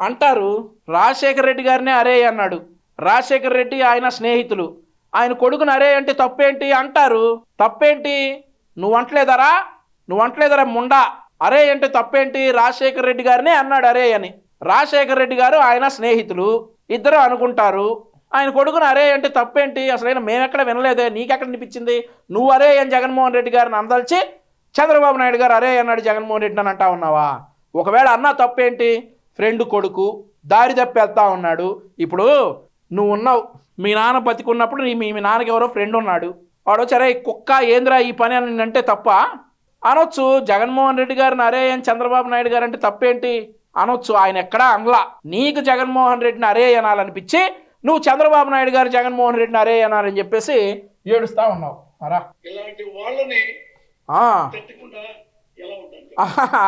అంటారు. రాజశేఖర రెడ్డి గారినే అరే అన్నాడు. రాజశేఖర రెడ్డి ఆయన స్నేహితులు, ఆయన కొడుకుని అరే అంటే తప్పేంటి అంటారు. తప్పేంటి? నువ్వు అంటలేదరా ముండా? అరే అంటే తప్పేంటి? రాజశేఖర రెడ్డి గారినే అన్నాడు అరే అని. రాజశేఖర రెడ్డి గారు ఆయన స్నేహితులు, ఇద్దరు అనుకుంటారు. ఆయన కొడుకుని అరే అంటే తప్పేంటి? అసలైనా మేమెక్కడ వినలేదే, నీకెక్కడ అనిపించింది? నువ్వు అరే అని జగన్మోహన్ రెడ్డి గారిని అందల్చి చంద్రబాబు నాయుడు గారు అరే అన్నాడు జగన్మోహన్ రెడ్డి అని అంటా ఉన్నావా? ఒకవేళ అన్నా తప్పేంటి? ఫ్రెండ్ కొడుకు దారి తప్పి వెళ్తా ఉన్నాడు. ఇప్పుడు నువ్వు ఉన్నావు, మీ నాన్న బతికున్నప్పుడు మీ నాన్నకి ఎవరో ఫ్రెండ్ ఉన్నాడు. వాడు వచ్చారే కుక్క ఏంద్రా ఈ పని అని అంటే తప్ప అనొచ్చు. జగన్మోహన్ రెడ్డి గారిని అరే అని చంద్రబాబు నాయుడు గారు అంటే తప్పేంటి అనొచ్చు. ఆయన ఎక్కడా అనలా. నీకు జగన్మోహన్ రెడ్డిని అరే అనాలనిపించి నువ్వు చంద్రబాబు నాయుడు గారు జగన్మోహన్ రెడ్డిని అరే అనాలని చెప్పేసి ఏడుస్తా ఉన్నావు.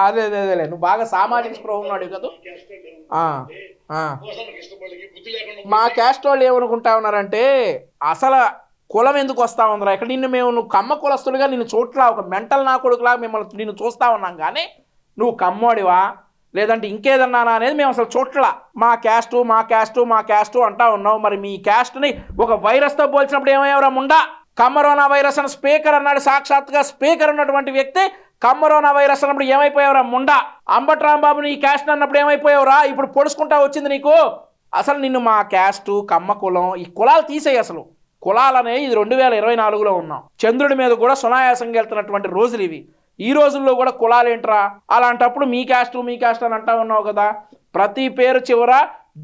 అదే నువ్వు బాగా సామాజిక స్పృహ ఉన్నాడు కదా. మా క్యాస్ట్ వాళ్ళు ఏమనుకుంటా ఉన్నారంటే అసలు కులం ఎందుకు వస్తా ఉందిరా ఇక్కడ? నువ్వు కమ్మ కులస్తులుగా నిన్ను చోట్ల ఒక మెంటల్ నా కొడుకులాగా మిమ్మల్ని నిన్ను చూస్తా ఉన్నాం, కానీ నువ్వు కమ్మోడివా లేదంటే ఇంకేదన్నా అనేది మేము అసలు చోట్ల మా క్యాస్టు అంటా ఉన్నావు. మరి మీ క్యాస్ట్ని ఒక వైరస్తో పోల్చినప్పుడు ఏమయ్యావురా ముండా? కరోనా వైరస్ అని స్పీకర్ అన్నాడు. సాక్షాత్గా స్పీకర్ ఉన్నటువంటి వ్యక్తి కరోనా వైరస్ అన్నప్పుడు ఏమైపోయావురా ముండా? అంబటి రాంబాబు నీ క్యాస్ట్ అన్నప్పుడు ఏమైపోయావురా? ఇప్పుడు పొడుచుకుంటా వచ్చింది నీకు. అసలు నిన్ను మా క్యాస్టు కమ్మ కులం ఈ కులాలు తీసేయి. అసలు కులాలనే ఇది 2024లో ఉన్నాం. చంద్రుడి మీద కూడా సునాయాసంగా వెళ్తున్నటువంటి రోజులు ఇవి. ఈ రోజుల్లో కూడా కులాలు ఏంట్రా? అలాంటప్పుడు మీ క్యాస్ట్ అని అంటా ఉన్నావు కదా. ప్రతి పేరు చివర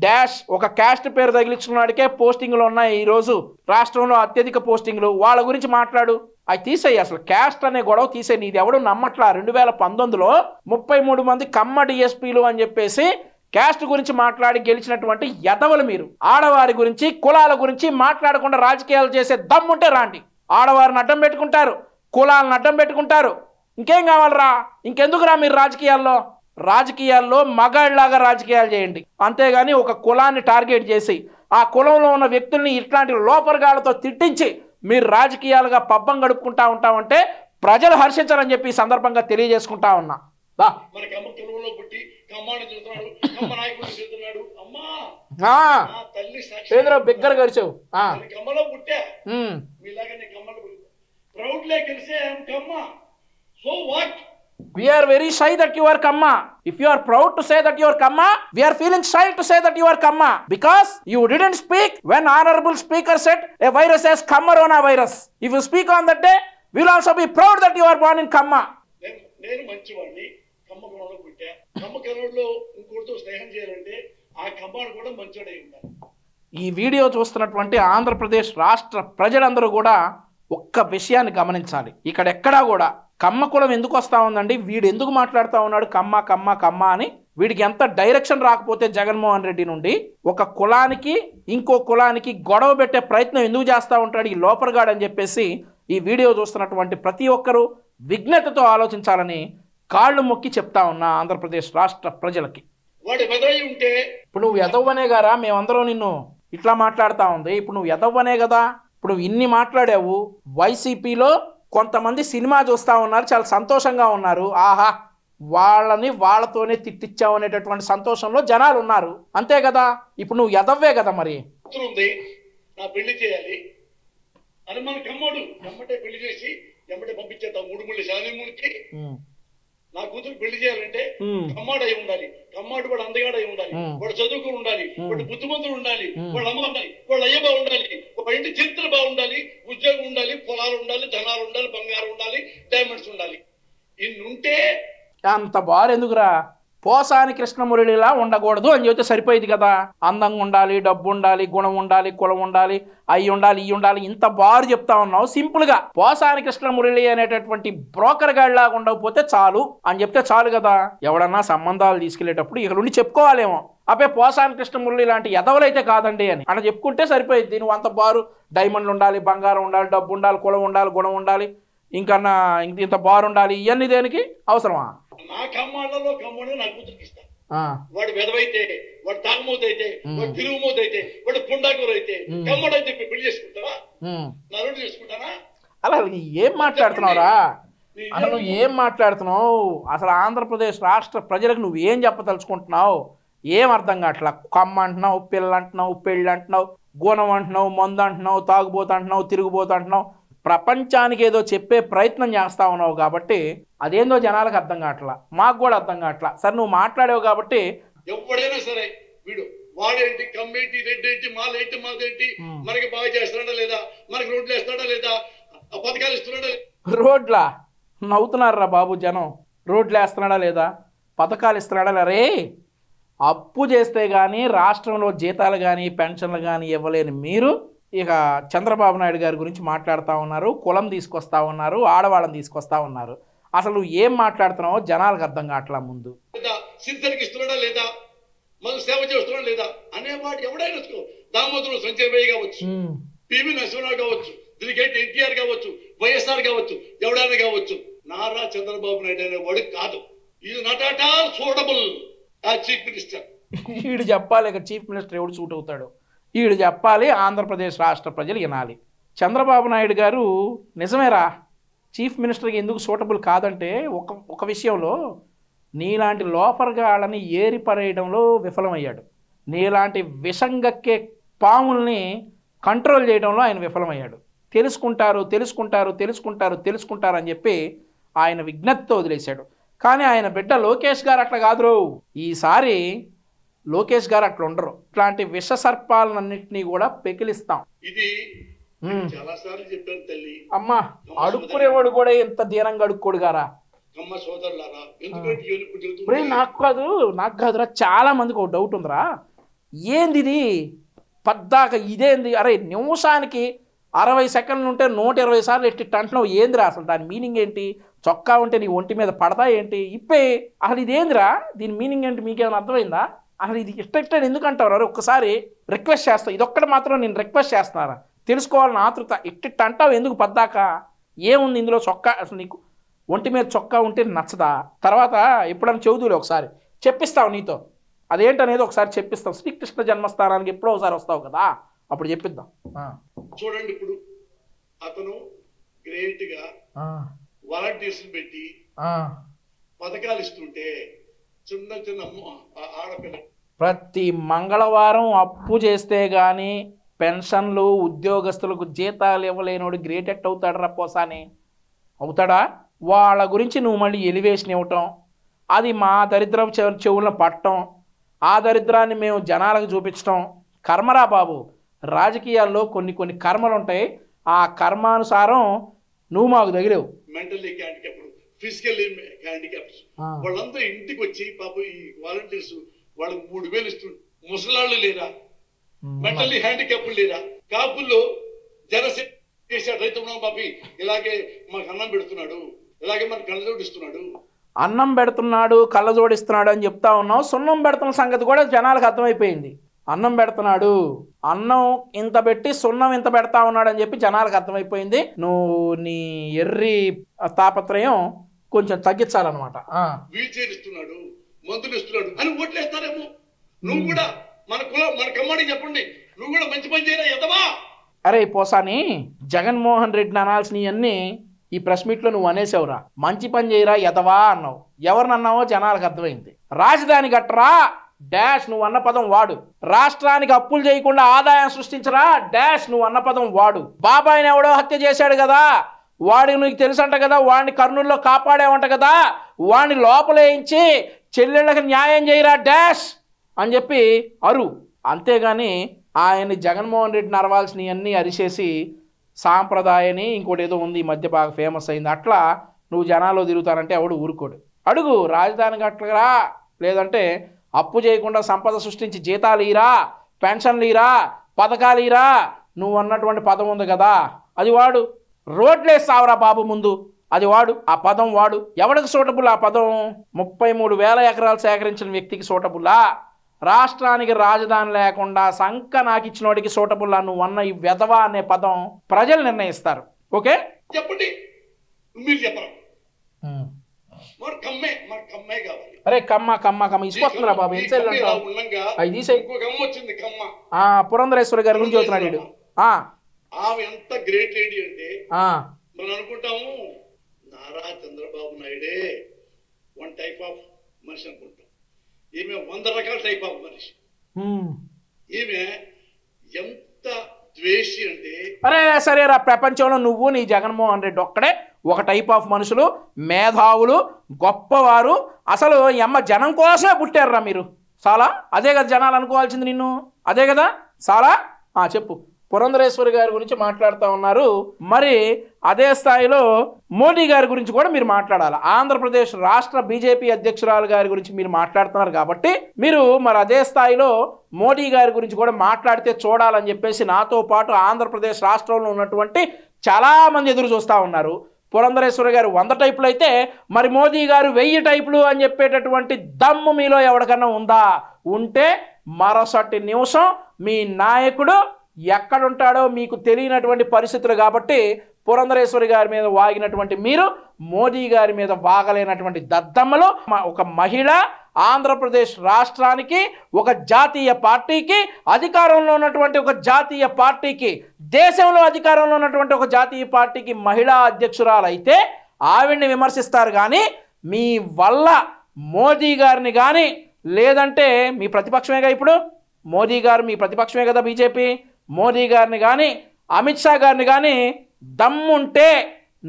డాష్ ఒక క్యాస్ట్ పేరు తగిలించుకున్నాడికే పోస్టింగ్లు ఉన్నాయి. ఈరోజు రాష్ట్రంలో అత్యధిక పోస్టింగ్లు. వాళ్ళ గురించి మాట్లాడు. అవి తీసేయి. అసలు క్యాస్ట్ అనే గొడవ తీసేయి. నీది ఎవడు నమ్మట్లా. 2019లో 33 మంది కమ్మ డిఎస్పీలు అని చెప్పేసి క్యాస్ట్ గురించి మాట్లాడి గెలిచినటువంటి యదవలు మీరు. ఆడవారి గురించి కులాల గురించి మాట్లాడకుండా రాజకీయాలు చేసే దమ్ముంటే రాండి. ఆడవారిని అడ్డం పెట్టుకుంటారు, కులాలను అడ్డం పెట్టుకుంటారు. ఇంకేం కావాలరా? ఇంకెందుకురా మీరు రాజకీయాల్లో మగాళ్ళలాగా రాజకీయాలు చేయండి. అంతేగాని ఒక కులాన్ని టార్గెట్ చేసి ఆ కులంలో ఉన్న వ్యక్తుల్ని ఇట్లాంటి లోపరగాళ్లతో తిట్టించి మీరు రాజకీయాలుగా పబ్బం గడుపుకుంటా ఉంటామంటే ప్రజలు హర్షించారని చెప్పి ఈ సందర్భంగా తెలియజేసుకుంటా ఉన్నా. బిగ్గర గడిచావు. We are very shy that you are Kamma. If you are proud to say that you are Kamma, we are feeling shy to say that you are Kamma because you didn't speak when honorable speaker said a virus as Kammarona virus. If you speak on that day, we will also be proud that you are born in Kamma. నేను మంచివాడిని, కమ్మగూడలో పుట్టా. కమ్మగూడలో ఇంకోటితో స్నేహం చేయాలంటే ఆ కమ్మాడు కూడా మంచోడై ఉండాలి. ఈ video చూస్తున్నటువంటి ఆంధ్రప్రదేశ్ రాష్ట్ర ప్రజలందరూ కూడా ఒక్క విషయాన్ని గమనించాలి. ఇక్కడ ఎక్కడా కూడా కమ్మ కులం ఎందుకు వస్తూ ఉందండి, వీడు ఎందుకు మాట్లాడుతూ ఉన్నాడు కమ్మ అని. వీడికి ఎంత డైరెక్షన్ రాకపోతే జగన్మోహన్ రెడ్డి నుండి ఒక కులానికి ఇంకో కులానికి గొడవ పెట్టే ప్రయత్నం ఎందుకు చేస్తూ ఉంటాడు ఈ లోపరగాడు అని చెప్పేసి ఈ వీడియో చూస్తున్నటువంటి ప్రతి ఒక్కరూ విజ్ఞతతో ఆలోచించాలని కాళ్ళు మొక్కి చెప్తా ఉన్నా ఆంధ్రప్రదేశ్ రాష్ట్ర ప్రజలకి. ఇప్పుడు నువ్వు ఎదవ్వనే గారా మేమందరం నిన్ను ఇట్లా మాట్లాడుతూ ఉంది. ఇప్పుడు నువ్వు ఎదవ్వనే కదా. ఇప్పుడు ఇన్ని మాట్లాడావు. వైసీపీలో కొంతమంది సినిమా చూస్తూ ఉన్నారు, చాలా సంతోషంగా ఉన్నారు. ఆహా వాళ్ళతోనే తిట్టించావు అనేటటువంటి సంతోషంలో జనాలు ఉన్నారు. అంతే కదా. ఇప్పుడు నువ్వు ఎదవ్వే కదా. మరి నా పెళ్లి చేయాలి అని మన కమ్మడు ఎమ్మటే పెళ్లి చేసి ఎమ్మటే పంపించేద్దాం. 3 శాలిమూడికి నా కూతురు పెళ్లి చేయాలంటే కమ్మాడు అయి ఉండాలి, కమ్మాడు వాడు అందగాడు అయి ఉండాలి, వాడు చదువుకుని ఉండాలి, వాడు బుద్ధిమంతుడు ఉండాలి, వాళ్ళ అమ్మ ఉండాలి, వాళ్ళ అయ్య బాగుండాలి, వాళ్ళ ఇంటి చరిత్ర బాగుండాలి, ఉద్యోగం ఉండాలి, పొలాలు ఉండాలి, ధనాలు ఉండాలి, బంగారం ఉండాలి, డైమండ్స్ ఉండాలి. ఇన్ని ఉంటే అంత బారు ఎందుకురా? పోసాని కృష్ణమురళిలా ఉండకూడదు అని చెప్తే సరిపోయేది కదా. అందంగా ఉండాలి, డబ్బు ఉండాలి, గుణం ఉండాలి, కులం ఉండాలి, అయ్యి ఉండాలి, ఇవి ఉండాలి, ఇంత బారు చెప్తా ఉన్నావు. సింపుల్గా పోసాని కృష్ణమురళి అనేటటువంటి బ్రోకర్ గాడిలాగా ఉండకపోతే చాలు అని చెప్తే చాలు కదా. ఎవడన్నా సంబంధాలు తీసుకెళ్లేటప్పుడు ఇక నుండి చెప్పుకోవాలేమో, అబ్బే పోసాని కృష్ణమురళి లాంటి ఎదవలైతే కాదండి అని అలా చెప్పుకుంటే సరిపోయింది. నువ్వు అంత బారు డైమండ్లు ఉండాలి, బంగారం ఉండాలి, డబ్బు ఉండాలి, కులం ఉండాలి, గుణం ఉండాలి, ఇంకన్నా ఇంత బారు ఉండాలి, ఇవన్నీ దేనికి అవసరమా? నా కమ్మాళ్ళలో కమ్మని నా కూతురికి ఇస్తా. వాడు వెదవైతే, వాడు తాగుమోతైతే, వాడు తిరుగుమోతైతే, వాడు పుండాకూర అయితే, కమ్మడైతే పెళ్లి చేసుకుంటావా? నా రోడ్డు చేసుకుంటానా? అలా ఏం మాట్లాడుతున్నావురా? అసలు ఏం మాట్లాడుతున్నావు? అసలు ఆంధ్రప్రదేశ్ రాష్ట్ర ప్రజలకు నువ్వు ఏం చెప్పదలుచుకుంటున్నావు? ఏం అర్థం కావట్లా. కమ్మ అంటున్నావు, పిల్లలు అంటున్నావు, పెళ్ళి అంటున్నావు, గుణం అంటున్నావు, మందు అంటున్నావు, తాగుబోతు అంటున్నావు, తిరుగుబోతు అంటున్నావు. ప్రపంచానికి ఏదో చెప్పే ప్రయత్నం చేస్తా ఉన్నావు కాబట్టి అదేందో జనాలకు అర్థం కావట్లా, మాకు కూడా అర్థం కావట్లా. సరే నువ్వు మాట్లాడావు కాబట్టి ఎవడైనా సరే వీడు వాడేంటి, కమ్మేంటి, రెడ్డేంటి, మాలేంటి, మాదేంటి, మనకి బాగా చేస్తున్నాడా లేదా, మనకి రోడ్లు వేస్తున్నాడా లేదా, పథకాలు ఇస్తున్నాడా? రోడ్లా నవ్వుతున్నారా బాబు జనం? రోడ్లు వేస్తున్నాడా లేదా, పథకాలు ఇస్తున్నాడా లేదా? రే అప్పు చేస్తే కానీ రాష్ట్రంలో జీతాలు కానీ పెన్షన్లు కానీ ఇవ్వలేని మీరు ఇక చంద్రబాబు నాయుడు గారి గురించి మాట్లాడుతూ ఉన్నారు, కులం తీసుకొస్తా ఉన్నారు, ఆడవాళ్ళని తీసుకొస్తా ఉన్నారు. అసలు నువ్వు ఏం మాట్లాడుతున్నావో జనాలకు అర్థం కావట్లా. ముందు సింతనికి ఇస్తున్నాడా లేదా, మనం సేవ చేస్తున్నాడా లేదా అనేవాడు ఎవడైనా దామోదరం సంచయ్ కావచ్చు, పివి నరసింహరావు కావచ్చు, దీనికేంటి ఎన్టీఆర్ కావచ్చు, వైఎస్ఆర్ కావచ్చు, ఎవడైనా కావచ్చు, నారా చంద్రబాబు నాయుడు అనేవాడు కాదు. ఇది not at all suitable as chief minister. వీడు చెప్పాలి ఇక చీఫ్ మినిస్టర్ ఎవడు సూట్ అవుతాడు, వీడు చెప్పాలి, ఆంధ్రప్రదేశ్ రాష్ట్ర ప్రజలు వినాలి. చంద్రబాబు నాయుడు గారు నిజమేరా చీఫ్ మినిస్టర్కి ఎందుకు సూటబుల్ కాదంటే ఒక విషయంలో నీలాంటి లోఫర్గాళ్ళని ఏరి పరేయడంలో విఫలమయ్యాడు. నీలాంటి విషంగక్కే పాముల్ని కంట్రోల్ చేయడంలో ఆయన విఫలమయ్యాడు. తెలుసుకుంటారు అని చెప్పి ఆయన విజ్ఞప్తితో వదిలేశాడు. కానీ ఆయన బిడ్డ లోకేష్ గారు అట్లా కాదురో. ఈసారి లోకేష్ గారు అట్లా ఉండరు. ఇట్లాంటి విష సర్పాలన్నింటినీ కూడా పెకిలిస్తాం. ఇది చాలాసార్లు చెప్పాను తల్లి. అమ్మా అడుక్కునేవాడు కూడా ఎంత దీనంగా అడుక్కోడు గారా. నాకు కాదురా, చాలా మందికి ఒక డౌట్ ఉందిరా. ఏంది ఇది పద్దాక ఇదేంది? అరే నిమిషానికి 60 సెకండ్లు ఉంటే 120 సార్లు ఎట్టి అంటున్నావు, ఏందిరా అసలు దాని మీనింగ్ ఏంటి? చొక్కా ఉంటే నీ ఒంటి మీద పడతా ఏంటి? ఇప్పే అసలు ఇదేందిరా, దీని మీనింగ్ ఏంటి? మీకేమైనా అర్థమైందా? అసలు ఇది ఇష్టం ఎందుకు అంటారు? అరే ఒక్కసారి రిక్వెస్ట్ చేస్తా, ఇదొక్కటి మాత్రం నేను రిక్వెస్ట్ చేస్తున్నారా, తెలుసుకోవాలని ఆతృత. ఇట్టిట్ట అంటావు ఎందుకు పద్దాక? ఏముంది ఇందులో? చొక్కా అసలు నీకు ఒంటి మీద చొక్కా ఉంటే నచ్చదా? తర్వాత ఎప్పుడైనా చెబుతులే, ఒకసారి చెప్పిస్తావు నీతో, అదేంటనేది ఒకసారి చెప్పిస్తావు. శ్రీకృష్ణ జన్మస్థానానికి ఎప్పుడో ఒకసారి వస్తావు కదా, అప్పుడు చెప్పిద్దాం. చూడండి, ఇప్పుడు అతను గ్రేట్ గా వాలంటీర్స్ పెట్టి పథకాలు ఇస్తుంటే చిన్న చిన్న ఆడపిల్ల ప్రతి మంగళవారం అప్పు చేస్తే గాని పెన్షన్లు, ఉద్యోగస్తులకు జీతాలు ఇవ్వలేనోడు గ్రేట్ ఎట్ అవుతాడు రా పోసాని? అవుతాడా? వాళ్ళ గురించి నువ్వు మళ్ళీ ఎలివేషన్ ఇవ్వటం, అది మా దరిద్రం చెవులను పట్టడం, ఆ దరిద్రాన్ని మేము జనాలకు చూపించడం కర్మరా బాబు. రాజకీయాల్లో కొన్ని కర్మలు ఉంటాయి, ఆ కర్మానుసారం నువ్వు మాకు తగిలేవు. మెంటల్లీ హ్యాండిక్యాప్డ్, ఫిజికల్లీ హ్యాండిక్యాప్డ్ వాళ్ళందరూ ఇంటికి వచ్చి పాప ఈ వాలంటీర్స్ వాళ్ళకి 3000 ఇస్తుంది. ముసలాళ్ళు లేరా, మెంటల్లీ హ్యాండిక్యాప్డ్ లేరా? కాపుల్లో జనసేన చేశాడు, రైతు పాపి ఇలాగే మాకు అన్నం పెడుతున్నాడు, ఇలాగే మనకు కళ్ళజోడిస్తున్నాడు, అన్నం పెడుతున్నాడు, కళ్ళజోడిస్తున్నాడు అని చెప్తా ఉన్నావు. సున్నం పెడుతున్న సంగతి కూడా జనాలకు అర్థమైపోయింది. అన్నం పెడుతున్నాడు, అన్నం ఇంత పెట్టి సున్నం ఇంత పెడతా ఉన్నాడు అని చెప్పి జనాలకు అర్థమైపోయింది. నువ్వు నీ ఎర్రి తాపత్రయం కొంచెం తగ్గించాలన్నమాట. వీల్ చైర్ ఇస్తున్నాడు, మందులు ఇస్తున్నాడు అని ఓట్లేస్తారేమో. నువ్వు కూడా మన కులం మన కమ్మడికి చెప్పండి, నువ్వు కూడా మంచి పని చేయరా ఎదవా? అరే పోసాని, జగన్మోహన్ రెడ్డిని అనాల్సినవన్నీ ఈ ప్రెస్ మీట్లో నువ్వు అనేసావురా. మంచి పని చేయరా ఎదవా అన్నావు. ఎవరిని అన్నావో జనాలకు అర్థమైంది. రాజధాని కట్టరా డాష్ నువ్వు అన్న పదం వాడు. రాష్ట్రానికి అప్పులు చేయకుండా ఆదాయం సృష్టించరా డాష్ నువ్వు అన్న పదం వాడు. బాబాయిని ఎవడో హత్య చేశాడు కదా, వాడికి నీకు తెలుసంట కదా, వాడిని కర్నూలులో కాపాడేవంట కదా, వాడిని లోపలేయించి చెల్లెళ్ళకి న్యాయం చేయరా డాష్ అని చెప్పి అరు. అంతేగాని ఆయన్ని జగన్మోహన్ రెడ్డిని అరవాల్సినవన్నీ అరిచేసి సాంప్రదాయని ఇంకోటి ఏదో ఉంది ఈ మధ్య బాగా ఫేమస్ అయింది, అట్లా నువ్వు జనాల్లో తిరుగుతానంటే ఎవడు ఊరుకోడు. అడుగు రాజధాని కట్టరా, లేదంటే అప్పు చేయకుండా సంపద సృష్టించి జీతాలు ఇరా, పెన్షన్లు ఇరా, పథకాలు ఇరా, నువ్వు అన్నటువంటి పదం ఉంది కదా అది వాడు. రోడ్లేస్తావురా బాబు ముందు, అది వాడు, ఆ పదం వాడు. ఎవడికి సూటబుల్ ఆ పదం? 33,000 ఎకరాలు సేకరించిన వ్యక్తికి సూటబుల్లా? రాష్ట్రానికి రాజధాని లేకుండా సంక నాకు ఇచ్చినోడికి సూటబుల్లా నువ్వు అన్న ఈ వెధవా అనే పదం? ప్రజలు నిర్ణయిస్తారు. ఓకే చెప్పండి, మీరు చెప్పరా? అరే కమ్మ కమ్మ కమ్మ ఇసుకొస్తుందిరా బాబు, పురంధరేశ్వరి గారి గురించి చెబుతున్నాడు వీడు. ఆమె ఎంత గ్రేట్ లేడీ అంటే మనం అనుకుంటాము నారా చంద్రబాబు నాయుడే వన్ టైప్ ఆఫ్ మనిషి అనుకుంటాం. ఈమె 100 రకాల టైప్ ఆఫ్ మనిషి. ఈమె ఎంత ద్వేషి అంటే, అరే సరేరా, ప్రపంచంలో నువ్వు నీ జగన్మోహన్ రెడ్డి ఒక్కడే ఒక టైప్ ఆఫ్ మనుషులు, మేధావులు, గొప్పవారు. అసలు ఎమ్మ జనం కోసమే పుట్టారురా మీరు. చాలా అదే కదా జనాలు అనుకోవాల్సింది నిన్ను, అదే కదా చాలా. చెప్పు. పురంధరేశ్వరి గారి గురించి మాట్లాడుతూ ఉన్నారు, మరి అదే స్థాయిలో మోడీ గారి గురించి కూడా మీరు మాట్లాడాలి. ఆంధ్రప్రదేశ్ రాష్ట్ర బీజేపీ అధ్యక్షురాలు గారి గురించి మీరు మాట్లాడుతున్నారు కాబట్టి మీరు మరి అదే స్థాయిలో మోడీ గారి గురించి కూడా మాట్లాడితే చూడాలని చెప్పేసి నాతో పాటు ఆంధ్రప్రదేశ్ రాష్ట్రంలో ఉన్నటువంటి చాలామంది ఎదురు చూస్తూ ఉన్నారు. పురంధరేశ్వరి గారు 100 టైపులు అయితే మరి మోదీ గారు 1000 టైపులు అని చెప్పేటటువంటి దమ్ము మీలో ఎవరికన్నా ఉందా? ఉంటే మరోసటి నిమిషం మీ నాయకుడు ఎక్కడుంటాడో మీకు తెలియనటువంటి పరిస్థితులు కాబట్టి పురంధరేశ్వరి గారి మీద వాగినటువంటి మీరు మోదీ గారి మీద వాగలేనటువంటి దద్దమ్మలు. ఒక మహిళ ఆంధ్రప్రదేశ్ రాష్ట్రానికి, ఒక జాతీయ పార్టీకి, అధికారంలో ఉన్నటువంటి ఒక జాతీయ పార్టీకి, దేశంలో అధికారంలో ఉన్నటువంటి ఒక జాతీయ పార్టీకి మహిళా అధ్యక్షురాలు అయితే ఆవిడ్ని విమర్శిస్తారు. కానీ మీ వల్ల మోదీ గారిని కానీ, లేదంటే మీ ప్రతిపక్షమేగా ఇప్పుడు మోదీ గారు, మీ ప్రతిపక్షమే కదా బీజేపీ, మోదీ గారిని కానీ అమిత్ షా గారిని కానీ దమ్ముంటే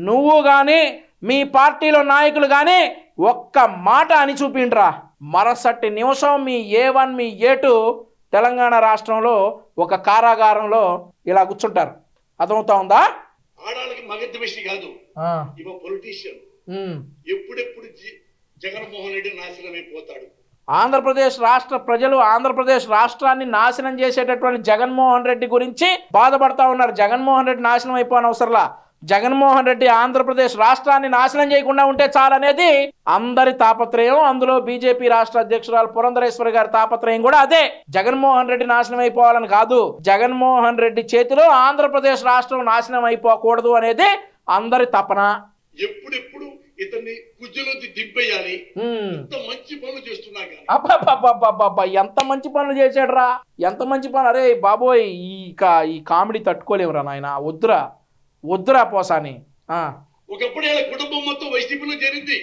నువ్వు కానీ మీ పార్టీలో నాయకులు కానీ ఒక్క మాట అని చూపిండ్రా. మరుసటి నిమిషం మీ A1 మీ A2 తెలంగాణ రాష్ట్రంలో ఒక కారాగారంలో ఇలా కూర్చుంటారు. అర్థమవుతా ఉందా? ఆడాళ్ళకి మగద్వేషి కాదు, ఇవ పొలిటీషియన్. ఎప్పుడెప్పుడు జగన్మోహన్ రెడ్డి నాశనం అయిపోతాడు? ఆంధ్రప్రదేశ్ రాష్ట్ర ప్రజలు ఆంధ్రప్రదేశ్ రాష్ట్రాన్ని నాశనం చేసేటటువంటి జగన్మోహన్ రెడ్డి గురించి బాధపడతా ఉన్నారు. జగన్మోహన్ రెడ్డి నాశనం అయిపోయిన అవసరంలా, జగన్మోహన్ రెడ్డి ఆంధ్రప్రదేశ్ రాష్ట్రాన్ని నాశనం చేయకుండా ఉంటే చాలనేది అందరి తాపత్రయం. అందులో బీజేపీ రాష్ట్ర అధ్యక్షురాలు పురంధరేశ్వరి గారి తాపత్రయం కూడా అదే. జగన్మోహన్ రెడ్డి నాశనం అయిపోవాలని కాదు, జగన్మోహన్ రెడ్డి చేతిలో ఆంధ్రప్రదేశ్ రాష్ట్రం నాశనం అయిపోకూడదు అనేది అందరి తపన. ఎప్పుడెప్పుడు ఇతన్ని కుజ్జలోంచి దింపేయాలి, ఎంత మంచి పనులు చేస్తున్నా కానీ. అబ్బా ఎంత మంచి పనులు చేశాడు రా, ఎంత మంచి పనులు. అరే బాబోయ్, ఈ కామెడీ తట్టుకోలేవురా నాయన, వద్దురా పోసాని. ఒకప్పుడు ఇలా కుటుంబం మొత్తం వైసీపీలో చేరింది,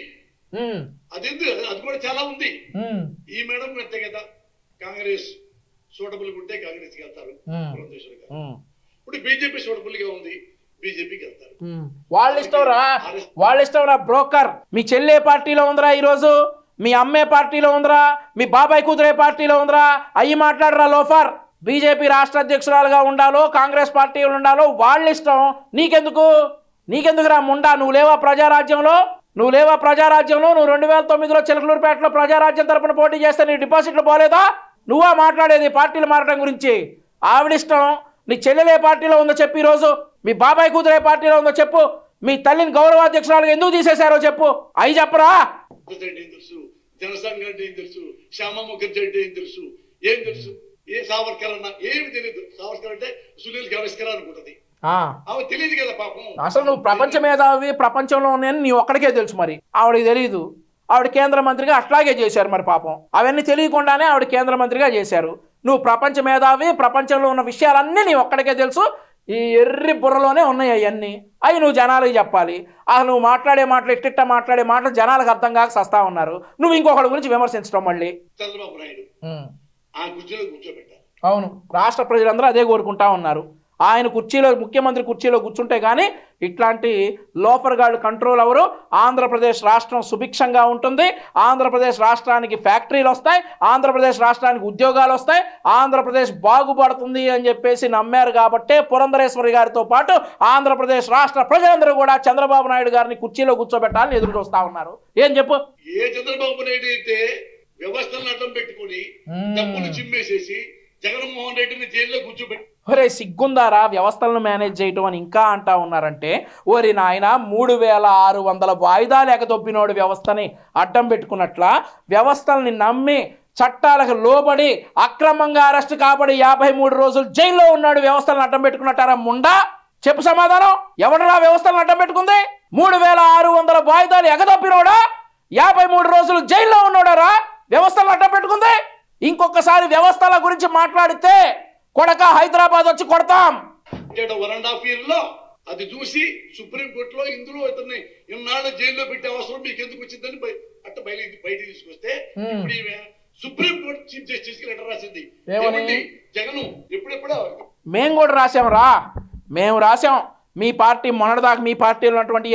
అది కూడా చాలా ఉంది. ఈ మేడం అంతే కదా, కాంగ్రెస్ సూటబుల్ ఉంటే కాంగ్రెస్ కి వెళ్తారు, ఇప్పుడు బీజేపీ సూటబుల్ గా ఉంది, బీజేపీకి వెళ్తారు. వాళ్ళ ఇష్టం రా బ్రోకర్. మీ చెల్లె పార్టీలో ఉందిరా ఈరోజు, మీ అమ్మే పార్టీలో ఉందిరా, మీ బాబాయ్ కూతురే పార్టీలో ఉందిరా, అయ్యి మాట్లాడరా లోఫర్. బీజేపీ రాష్ట్ర అధ్యక్షురాలుగా ఉండాలో కాంగ్రెస్ పార్టీలో ఉండాలో వాళ్ళ ఇష్టం. నీకెందుకురా ముండా? నువ్వు లేవా ప్రజారాజ్యంలో? నువ్వు 2009లో చిలకలూరుపేటలో ప్రజారాజ్యం తరపున పోటీ చేస్తే నీ డిపాజిట్లు పోలేదా? నువ్వా మాట్లాడేది పార్టీలు మారడం గురించి? ఆవిడిష్టం. నీ చెల్లెలే పార్టీలో ఉందో చెప్పు, ఈరోజు మీ బాబాయ్ కూతురే పార్టీలో ఉందో చెప్పు, మీ తల్లిని గౌరవాధ్యక్షురాలుగా ఎందుకు తీసేశారో చెప్పు, అవి చెప్పరా? తెలుసు, జనసంఘ అంటే ఏం తెలుసు, శ్యామ ముఖర్జీ అంటే ఏం తెలుసు, ఏం తెలుసు? ఏ సావర్కర్ అన్నా ఏమి తెలియదు. సావర్కర్ అంటే సునీల్ గవాస్కర్ అనుకుంటది, ఆమె తెలియదు కదా పాపం. అసలు నువ్వు ప్రపంచ మేధావి, ప్రపంచంలో ఉన్నాయని నీ ఒక్కడికే తెలుసు, మరి ఆవిడకి తెలియదు. ఆవిడ కేంద్ర మంత్రిగా అట్లాగే చేశారు మరి పాపం. అవన్నీ తెలియకుండానే ఆవిడ కేంద్ర మంత్రిగా చేశారు. నువ్వు ప్రపంచ మేధావి, ప్రపంచంలో ఉన్న విషయాలన్నీ నీ ఒక్కడికే తెలుసు. ఈ ఎర్రి బుర్రలోనే ఉన్నాయి అవన్నీ. అవి నువ్వు జనాలకి చెప్పాలి. అసలు నువ్వు మాట్లాడే మాటలు జనాలకు అర్థం కాక సస్తా ఉన్నారు. నువ్వు ఇంకొకటి గురించి విమర్శించడం మళ్ళీ. చంద్రబాబు నాయుడు ఆ కుర్చీలో కూర్చోబెట్టారు. అవును, రాష్ట్ర ప్రజలందరూ అదే కోరుకుంటా ఉన్నారు. ఆయన కుర్చీలో ముఖ్యమంత్రి కుర్చీలో కూర్చుంటే కానీ ఇట్లాంటి లోఫర్గాళ్ళు కంట్రోల్ అవరు. ఆంధ్రప్రదేశ్ రాష్ట్రం సుభిక్షంగా ఉంటుంది. ఆంధ్రప్రదేశ్ రాష్ట్రానికి ఫ్యాక్టరీలు వస్తాయి, ఆంధ్రప్రదేశ్ రాష్ట్రానికి ఉద్యోగాలు వస్తాయి, ఆంధ్రప్రదేశ్ బాగుపడుతుంది అని చెప్పేసి నమ్మారు. కాబట్టే పురంధరేశ్వరి గారితో పాటు ఆంధ్రప్రదేశ్ రాష్ట్ర ప్రజలందరూ కూడా చంద్రబాబు నాయుడు గారిని కుర్చీలో కూర్చోబెట్టాలని ఎదురు చూస్తా ఉన్నారు. ఏం చెప్పు? ఏ చంద్రబాబు నాయుడు అయితే వ్యవస్థలను అడ్డం పెట్టుకుని డబ్బులు చిమ్మేసేసి జగన్మోహన్ రెడ్డిని జైల్లో కూర్చోబెట్టి ఒరే సిగ్గుందారా వ్యవస్థలను మేనేజ్ చేయటం అని ఇంకా అంటా ఉన్నారంటే, ఓరి నాయన 3600 వాయిదాలు ఎగదొబ్బినోడు వ్యవస్థని అడ్డం పెట్టుకున్నట్ల వ్యవస్థల్ని నమ్మి చట్టాలకు లోబడి అక్రమంగా అరెస్ట్ కాబడి 53 రోజులు జైల్లో ఉన్నాడు. వ్యవస్థలను అడ్డం పెట్టుకున్నట్టారా ముండా? చెప్పు సమాధానం. ఎవడరా వ్యవస్థలను అడ్డం పెట్టుకుంది? 3600 వాయిదాలు ఎగదొబ్బినోడా 53 రోజులు జైల్లో ఉన్నాడారా వ్యవస్థలను అడ్డం పెట్టుకుంది? ఇంకొకసారి వ్యవస్థల గురించి మాట్లాడితే కొడక హైదరాబాద్ వచ్చి కొడతాం. 1.5 years లో అది చూసి సుప్రీంకోర్టులో ఇందులో ఇతన్ని ఇన్నాళ్ళ జైల్లో పెట్టే అవసరం మీకు ఎందుకు వచ్చిందని బయట తీసుకొస్తే ఇప్పుడు సుప్రీంకోర్టు చీఫ్ జస్టిస్ కి లెటర్ రాసింది. జగన్ ఎప్పుడెప్పుడో మేము కూడా రాసాంరా, మేము రాసాం. మీ పార్టీ మొన్నటిదాకా మీ పార్టీలో ఉన్నటువంటి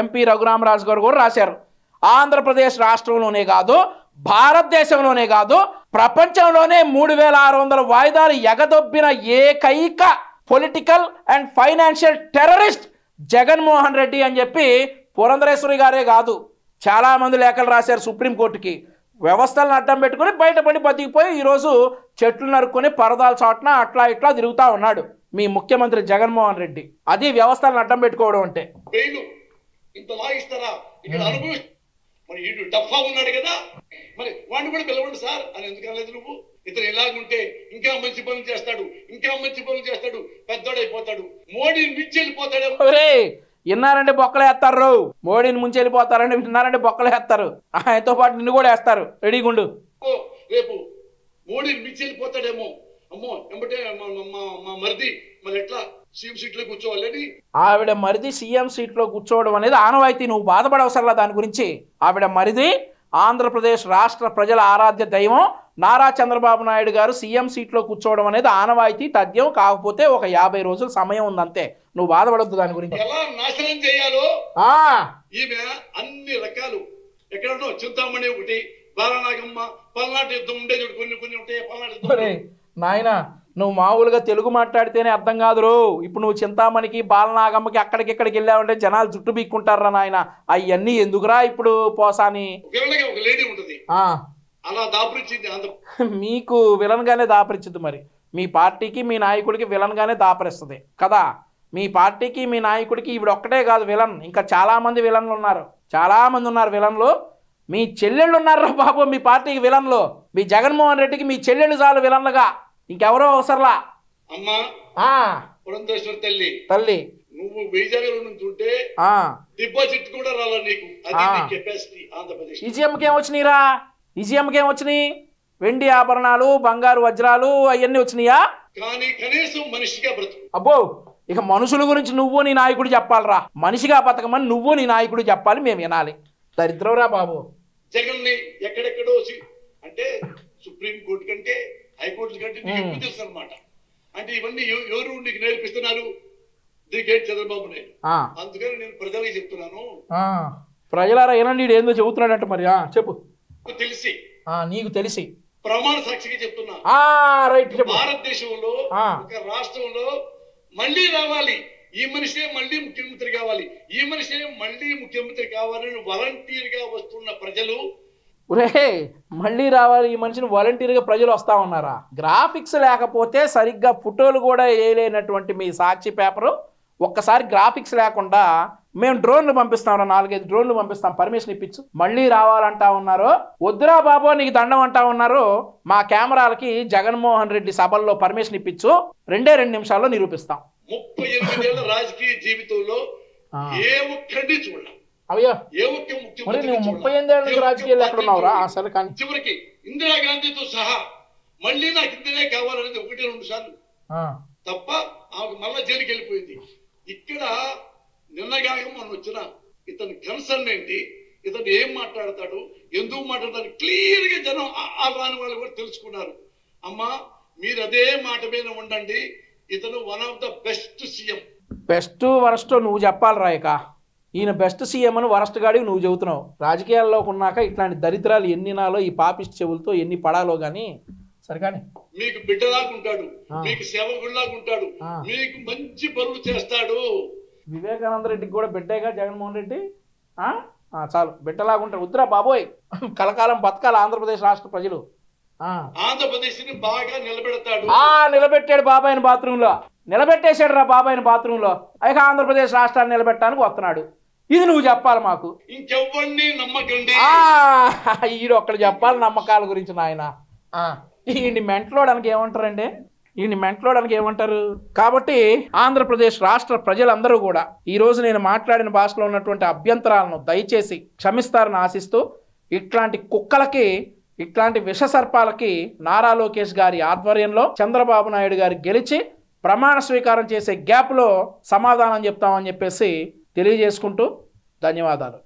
ఎంపీ రఘురామరాజు గారు కూడా రాశారు. ఆంధ్రప్రదేశ్ రాష్ట్రంలోనే కాదు భారతదేశంలోనే కాదు ప్రపంచంలోనే 3600 వాయిదాలు ఎగదొబ్బిన ఏకైక political and financial terrorist Jaganmohan Reddy అని చెప్పి పురంధరేశ్వరి గారే కాదు చాలామంది లేఖలు రాశారు సుప్రీంకోర్టుకి. వ్యవస్థలను అడ్డం పెట్టుకుని బయటపడి బతికిపోయి ఈరోజు చెట్లు నరుక్కుని పరదాల చాటున అట్లా ఇట్లా తిరుగుతూ ఉన్నాడు మీ ముఖ్యమంత్రి జగన్మోహన్ రెడ్డి. అది వ్యవస్థలను అడ్డం పెట్టుకోవడం అంటే. మరి ఇటు డఫా ఉన్నాడు కదా, మరి వాడిని కూడా పిలవండి సార్ అని ఎందుకు అనలేదు నువ్వు? ఇతను ఎలాగుంటే ఇంకా మంచి పనులు చేస్తాడు, ఇంకా మంచి పనులు చేస్తాడు, పెద్దోడైపోతాడు, మోడీని మించి వెళ్ళిపోతాడేమో. విన్నారంటే బొక్కలు వేస్తారు. మోడీని ముంచి వెళ్ళిపోతారంటే విన్నారంటే బొక్కలు వేస్తారు. ఆయనతో పాటు నిన్ను కూడా వేస్తారు. రెడీగుండు. రేపు మోడీని మించి వెళ్ళిపోతాడేమో. అమ్మో ఎంబటే మా మరిది మరి ఎట్లా సీఎం సీట్ లో కూర్చోవాలని. ఆవిడ మరిది సీఎం సీట్ లో కూర్చోవడం అనేది ఆనవాయితీ. నువ్వు బాధపడవసరలా దాని గురించి. ఆవిడ మరిది ఆంధ్రప్రదేశ్ రాష్ట్ర ప్రజల ఆరాధ్య దైవం నారా చంద్రబాబు నాయుడు గారు సీఎం సీట్లో కూర్చోవడం అనేది ఆనవాయితీ తథ్యం. కాకపోతే ఒక 50 రోజుల సమయం ఉందంతే. నువ్వు బాధపడద్దు దాని గురించి. ఎలా నాశనం చేయాలో ఈమె అన్ని రకాలు ఎక్కడో చింతామణి ఒకటి, బాలనాగమ్మ, పల్నాటి యుద్ధం ఉండే కొన్ని ఉంటాయి. పల్నాటి నాయన నువ్వు మామూలుగా తెలుగు మాట్లాడితేనే అర్థం కాదు రో. ఇప్పుడు నువ్వు చింతామణికి బాలనాగమ్మకి అక్కడికిక్కడికి వెళ్ళావంటే జనాలు జుట్టు బీక్కుంటారా నాయన. అవన్నీ ఎందుకురా ఇప్పుడు పోసాని. ఒక లేడీ ఉంటుంది అలా దాపరించింది. మీకు విలన్ గానే దాపరించింది. మరి మీ పార్టీకి మీ నాయకుడికి విలన్ గానే దాపరిస్తుంది కదా. మీ పార్టీకి మీ నాయకుడికి ఈవిడ ఒక్కటే కాదు విలన్, ఇంకా చాలా మంది విలన్లు ఉన్నారు. చాలా మంది ఉన్నారు విలన్లు. మీ చెల్లెళ్ళు ఉన్నారా బాబు మీ పార్టీకి విలన్లు. మీ జగన్మోహన్ రెడ్డికి మీ చెల్లెళ్ళు చాలు విలన్లుగా, ఇంకెవరో అవసరంలా. అమ్మా పురంధేశ్వరి తల్లి తల్లి నువ్వు వైజాగ్ నుంచి ఉంటే డిపాజిట్ కూడా రాలా నీకు. కెపాసిటీ ఆంధ్రప్రదేశ్. ఈజీఎంకి ఏమొచ్చినాయిరా? ఈజీఎంకి ఏమొచ్చినాయి? వెండి ఆభరణాలు, బంగారు వజ్రాలు అవన్నీ వచ్చినాయా? కానీ కనీసం మనిషిగా బ్రతుకు. అబ్బో ఇక మనుషుల గురించి నువ్వు నీ నాయకుడు చెప్పాలరా. మనిషిగా బతకమని నువ్వు నీ నాయకుడు చెప్పాలి, మేము వినాలి. దరిద్రంరా బాబు. జగన్ ని ఎక్కడెక్కడో అంటే సుప్రీం కోర్టు కంటే హైకోర్టు కంటే నీకు ఎక్కువ తెలుసు అనమాట. అంటే ఇవన్నీ ఎవరు నీకు నేర్పిస్తున్నారు? చంద్రబాబు నాయుడు. అందుకని నేను ప్రజలకి చెప్తున్నాను. ప్రజలారా ఏనండి ఏందో చెబుతున్నాడంట. మరి చెప్పు. తెలిసి నీకు తెలిసి ప్రమాణ సాక్షిగా చెప్తున్నా. భారతదేశంలో ఒక రాష్ట్రంలో మళ్ళీ రావాలి, ఈ మనిషే మళ్ళీ ముఖ్యమంత్రి కావాలి, ఈ మనిషే మళ్ళీ ముఖ్యమంత్రి కావాలని వాలంటీర్ గా వస్తున్న ప్రజలు మళ్ళీ రావాలి ఈ మనిషిని వాలంటీర్గా ప్రజలు వస్తా ఉన్నారా? గ్రాఫిక్స్ లేకపోతే సరిగ్గా ఫోటోలు కూడా వేయలేనటువంటి మీ సాక్షి పేపరు ఒక్కసారి గ్రాఫిక్స్ లేకుండా మేము డ్రోన్లు పంపిస్తాం, 4-5 డ్రోన్లు పంపిస్తాం, పర్మిషన్ ఇప్పించు. మళ్ళీ రావాలంటా ఉన్నారు. వద్దురా బాబో నీకు దండం అంటా ఉన్నారు. మా కెమెరాలకి జగన్మోహన్ రెడ్డి సభల్లో పర్మిషన్ ఇప్పించు, 2 నిమిషాల్లో నిరూపిస్తాం. 38 ఏళ్ల రాజకీయ జీవితంలో ఏ ఒక్కడిని చూడాలి. అయ్యో మరి నువ్వు 38 ఏళ్ళ రాజకీయాలు ఎక్కడ ఉన్నావురా? అసలు కానీ చివరికి ఇందిరాగాంధీతో సహా మళ్ళీ నాకు ఇందిరే కావాలనేది 1-2 సార్లు తప్ప ఆమెకు మళ్ళా జైలుకి వెళ్ళిపోయింది. ఇక్కడ నిన్నగాక మొన్న వచ్చిన ఇతని కన్సర్న్ ఏంటి, ఇతను ఏం మాట్లాడతాడు, ఎందుకు మాట్లాడతాడు క్లియర్ గా జనం ఆ రాని వాళ్ళు కూడా తెలుసుకున్నారు. అమ్మా మీరు అదే మాట మీద ఉండండి, ఇతను one of the best CM. Best worst నువ్వు చెప్పాలి రాయక. ఈయన బెస్ట్ సీఎం అని వరస్ట్ గాడికి నువ్వు చెబుతున్నావు. రాజకీయాల్లోకి ఉన్నాక ఇట్లాంటి దరిద్రాలు ఎన్ని నాలో ఈ పాపిస్ట్ చెవులతో ఎన్ని పడాలో కానీ సరికాని. మీకు బిడ్డలాగుంటాడు, మీకు సేవకుడిలాగుంటాడు, మీకు మంచి పనులు చేస్తాడు. వివేకానంద రెడ్డికి కూడా బిడ్డేగా జగన్మోహన్ రెడ్డి. చాలు బిడ్డలాగుంటాడు. వద్దురా బాబోయ్, కలకాలం బతకాలి ఆంధ్రప్రదేశ్ రాష్ట్ర ప్రజలు. ఆంధ్రప్రదేశ్ ని బాగా నిలబెడతాడు. నిలబెట్టాడు బాబాయిని బాత్రూంలో, నిలబెట్టేశాడు రా బాబాయిని బాత్రూంలో. అయితే ఆంధ్రప్రదేశ్ రాష్ట్రాన్ని నిలబెట్టడానికి వస్తున్నాడు. ఇది నువ్వు చెప్పాలి మాకు. ఇంకెవ్వరిని నమ్మకండి. ఈడు ఒక్కడు చెప్పాలి నమ్మకాల గురించి నాయన. ఈయన్ని మెంటలోడానికి ఏమంటారండి, ఈయన్ని మెంటలోడానికి ఏమంటారు? కాబట్టి ఆంధ్రప్రదేశ్ రాష్ట్ర ప్రజలందరూ కూడా ఈరోజు నేను మాట్లాడిన భాషలో ఉన్నటువంటి అభ్యంతరాలను దయచేసి క్షమిస్తారని ఆశిస్తూ, ఇట్లాంటి కుక్కలకి, ఇట్లాంటి విష సర్పాలకి నారా లోకేష్ గారి ఆధ్వర్యంలో చంద్రబాబు నాయుడు గారు గెలిచి ప్రమాణ స్వీకారం చేసే గ్యాప్లో సమాధానం చెప్తామని చెప్పేసి తెలియజేసుకుంటూ ధన్యవాదాలు.